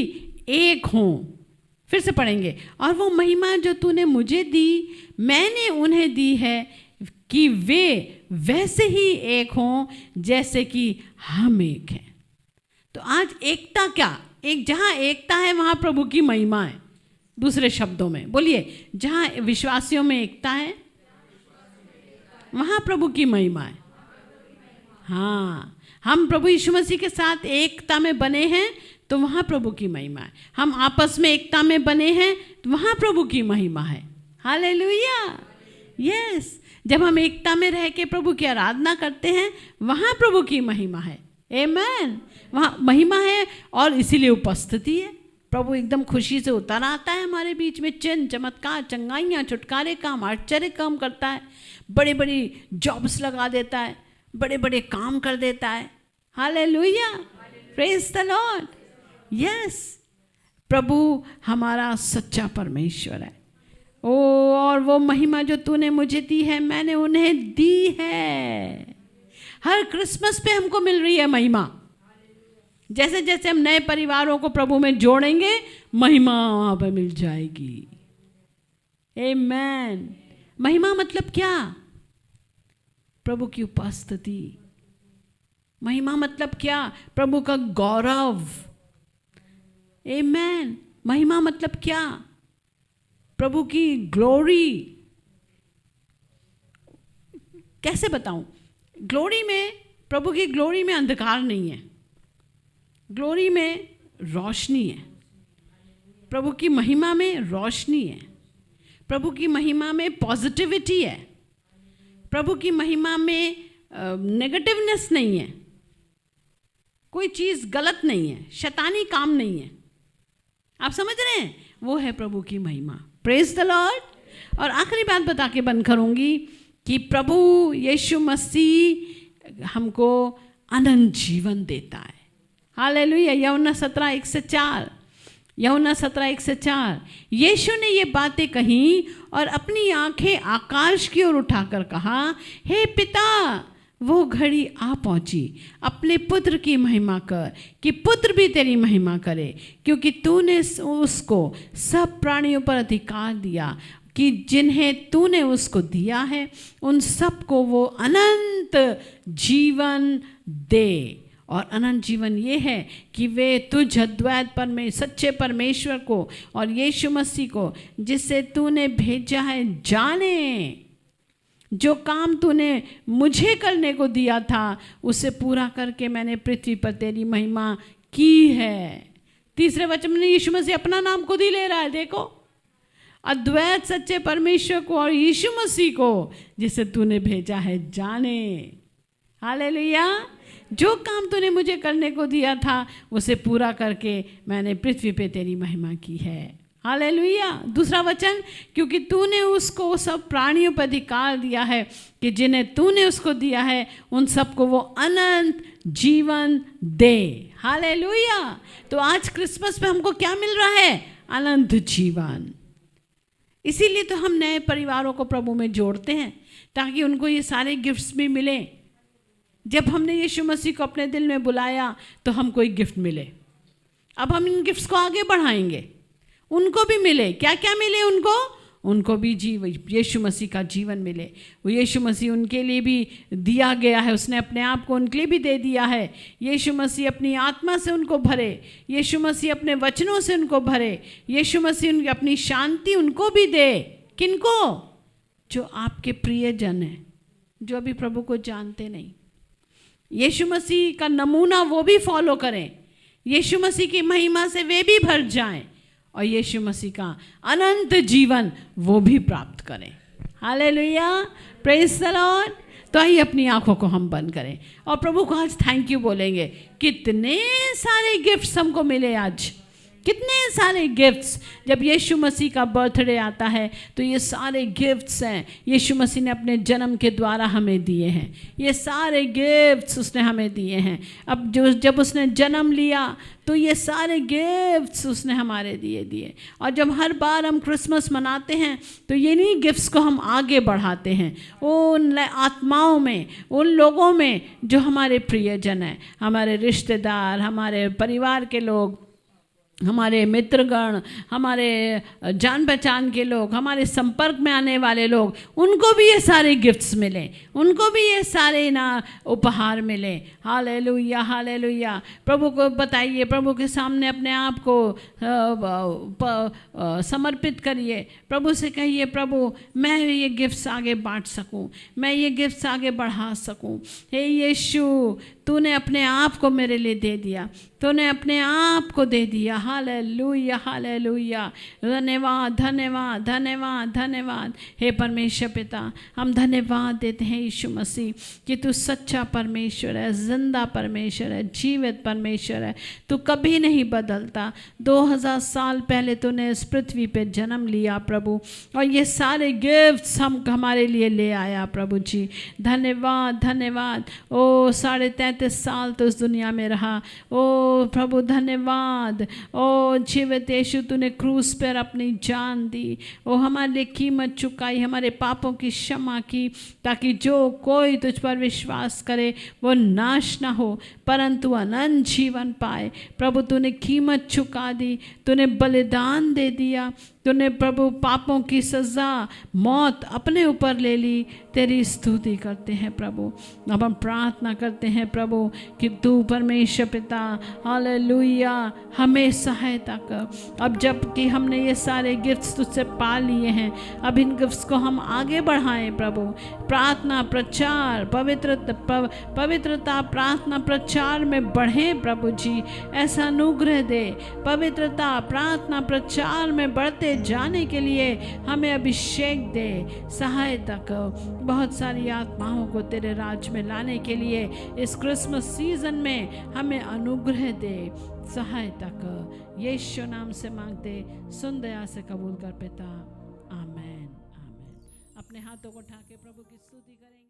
एक हों। फिर से पढ़ेंगे, और वो महिमा जो तूने मुझे दी मैंने उन्हें दी है, कि वे वैसे ही एक हों जैसे कि हम एक हैं। तो आज एकता क्या? एक जहाँ एकता है वहाँ प्रभु की महिमा है। दूसरे शब्दों में बोलिए, जहाँ विश्वासियों में एकता है वहाँ प्रभु की महिमा है। हाँ, हम प्रभु यीशु मसीह के साथ एकता में बने हैं तो वहाँ प्रभु की महिमा है। हम आपस में एकता में बने हैं तो वहाँ प्रभु की महिमा है। हालेलुया। यस, जब हम एकता में रह के प्रभु की आराधना करते हैं वहाँ प्रभु की महिमा है। आमेन। वहाँ महिमा है और इसीलिए उपस्थिति है। प्रभु एकदम खुशी से उतर आता है हमारे बीच में। चिन्ह, चमत्कार, चंगाइयाँ, छुटकारे काम, आश्चर्य काम करता है। बड़ी बड़ी जॉब्स लगा देता है, बड़े बड़े काम कर देता है। Hallelujah. Praise the Lord. Yes, प्रभु हमारा सच्चा परमेश्वर है। ओ, और वो महिमा जो तूने मुझे दी है मैंने उन्हें दी है। हर क्रिसमस पे हमको मिल रही है महिमा। जैसे जैसे हम नए परिवारों को प्रभु में जोड़ेंगे महिमा वहाँ पर मिल जाएगी। आमेन। महिमा मतलब क्या? प्रभु की उपस्थिति। महिमा मतलब क्या? प्रभु का गौरव। आमेन। महिमा मतलब क्या? प्रभु की ग्लोरी। कैसे बताऊं? ग्लोरी में, प्रभु की ग्लोरी में अंधकार नहीं है, ग्लोरी में रोशनी है। प्रभु की महिमा में रोशनी है। प्रभु की महिमा में पॉजिटिविटी है। प्रभु की महिमा में नेगेटिवनेस नहीं है, कोई चीज़ गलत नहीं है, शैतानी काम नहीं है। आप समझ रहे हैं? वो है प्रभु की महिमा। Praise the Lord. और आखिरी बात बता के बंद करूंगी कि प्रभु यीशु मसीह हमको अनंत जीवन देता है। हालेलुया। यूहन्ना 17:1-4, यूहन्ना 17:1-4। यीशु ने ये बातें कही और अपनी आंखें आकाश की ओर उठाकर कहा, हे पिता, वो घड़ी आ पहुंची, अपने पुत्र की महिमा कर कि पुत्र भी तेरी महिमा करे, क्योंकि तूने उसको सब प्राणियों पर अधिकार दिया कि जिन्हें तूने उसको दिया है उन सबको वो अनंत जीवन दे। और अनंत जीवन ये है कि वे तुझ अद्वैत सच्चे परमेश्वर को और यीशु मसीह को जिससे तूने भेजा है जाने। जो काम तूने मुझे करने को दिया था उसे पूरा करके मैंने पृथ्वी पर तेरी महिमा की है। तीसरे वचन में यीशु मसीह अपना नाम खुद ही ले रहा है। देखो, अद्वैत सच्चे परमेश्वर को और यीशु मसीह को जिसे तूने भेजा है जाने। हालेलुया। जो काम तूने मुझे करने को दिया था उसे पूरा करके मैंने पृथ्वी पे तेरी महिमा की है। हालेलुया। दूसरा वचन, क्योंकि तूने उसको सब प्राणियों पर अधिकार दिया है कि जिन्हें तूने उसको दिया है उन सबको वो अनंत जीवन दे। हालेलुया। तो आज क्रिसमस पे हमको क्या मिल रहा है? अनंत जीवन। इसीलिए तो हम नए परिवारों को प्रभु में जोड़ते हैं ताकि उनको ये सारे गिफ्ट्स भी मिले। जब हमने यीशु मसीह को अपने दिल में बुलाया तो हमको एक गिफ्ट मिले। अब हम इन गिफ्ट्स को आगे बढ़ाएंगे, उनको भी मिले। क्या क्या मिले उनको? उनको भी यीशु मसीह का जीवन मिले। वो यीशु मसीह उनके लिए भी दिया गया है, उसने अपने आप को उनके लिए भी दे दिया है। यीशु मसीह अपनी आत्मा से उनको भरे, यीशु मसीह अपने वचनों से उनको भरे, यीशु मसीह अपनी शांति उनको भी दे। किनको? जो आपके प्रियजन हैं, जो अभी प्रभु को जानते नहीं। यीशु मसीह का नमूना वो भी फॉलो करें, यीशु मसीह की महिमा से वे भी भर जाएं और यीशु मसीह का अनंत जीवन वो भी प्राप्त करें। Hallelujah, praise the Lord. तो आइए अपनी आंखों को हम बंद करें और प्रभु को आज थैंक यू बोलेंगे। कितने सारे गिफ्ट्स हमको मिले आज, कितने सारे गिफ्ट्स। जब यीशु मसीह का बर्थडे आता है तो ये सारे गिफ्ट्स हैं यीशु मसीह ने अपने जन्म के द्वारा हमें दिए हैं। ये सारे गिफ्ट्स उसने हमें दिए हैं। अब जब उसने जन्म लिया तो ये सारे गिफ्ट्स उसने हमारे दिए। और जब हर बार हम क्रिसमस मनाते हैं तो इन्हीं गिफ्ट्स को हम आगे बढ़ाते हैं उन आत्माओं में, उन लोगों में जो हमारे प्रियजन हैं, हमारे रिश्तेदार, हमारे परिवार के लोग, हमारे मित्रगण, हमारे जान पहचान के लोग, हमारे संपर्क में आने वाले लोग, उनको भी ये सारे गिफ्ट्स मिले, उनको भी ये सारे ना उपहार मिले। Hallelujah, hallelujah. प्रभु को बताइए, प्रभु के सामने अपने आप को समर्पित करिए। प्रभु से कहिए, प्रभु मैं ये गिफ्ट्स आगे बांट सकूं, मैं ये गिफ्ट्स आगे बढ़ा सकूं। हे यीशु, तूने अपने आप को मेरे लिए दे दिया, तूने अपने आप को दे दिया। Hallelujah, hallelujah. धन्यवाद, धन्यवाद, धन्यवाद, धन्यवाद। हे परमेश्वर पिता, हम धन्यवाद देते हैं यीशु मसीह कि तू सच्चा परमेश्वर है, जिंदा परमेश्वर है, जीवित परमेश्वर है। तू कभी नहीं बदलता। 2000 साल पहले तूने इस पृथ्वी पे जन्म लिया प्रभु, और ये सारे गिफ्ट्स हम हमारे लिए ले आया प्रभु जी। धन्यवाद, धन्यवाद। ओ 33.5 साल तो इस दुनिया में रहा। ओ प्रभु धन्यवाद। ओ जीवित यीशु, तूने क्रूस पर अपनी जान दी। ओ हमारे लिए कीमत चुकाई, हमारे पापों की क्षमा की, ताकि जो कोई तुझ पर विश्वास करे वो नाश ना हो परंतु अनंत जीवन पाए। प्रभु तूने कीमत चुका दी, तूने बलिदान दे दिया, तूने प्रभु पापों की सज़ा, मौत अपने ऊपर ले ली। तेरी स्तुति करते हैं प्रभु। अब हम प्रार्थना करते हैं प्रभु कि तू परमेश्वर पिता, हालेलुया, हमें सहायता कर। अब जबकि हमने ये सारे गिफ्ट्स तुझसे पा लिए हैं, अब इन गिफ्ट्स को हम आगे बढ़ाएं प्रभु। प्रार्थना, प्रचार, पवित्रता, प्रार्थना, प्रचार में बढ़ें प्रभु जी। ऐसा अनुग्रह दे। पवित्रता, प्रार्थना, प्रचार में बढ़ते जाने के लिए हमें अभिषेक दे, सहायता कर। बहुत सारी आत्माओं को तेरे राज्य में लाने के लिए इस क्रिसमस सीजन में हमें अनुग्रह दे, सहायता कर। यीशु नाम से मांगते, सुन दया से कबूल कर पिता। आमेन, आमेन। अपने हाथों को उठा के प्रभु की स्तुति करेंगे।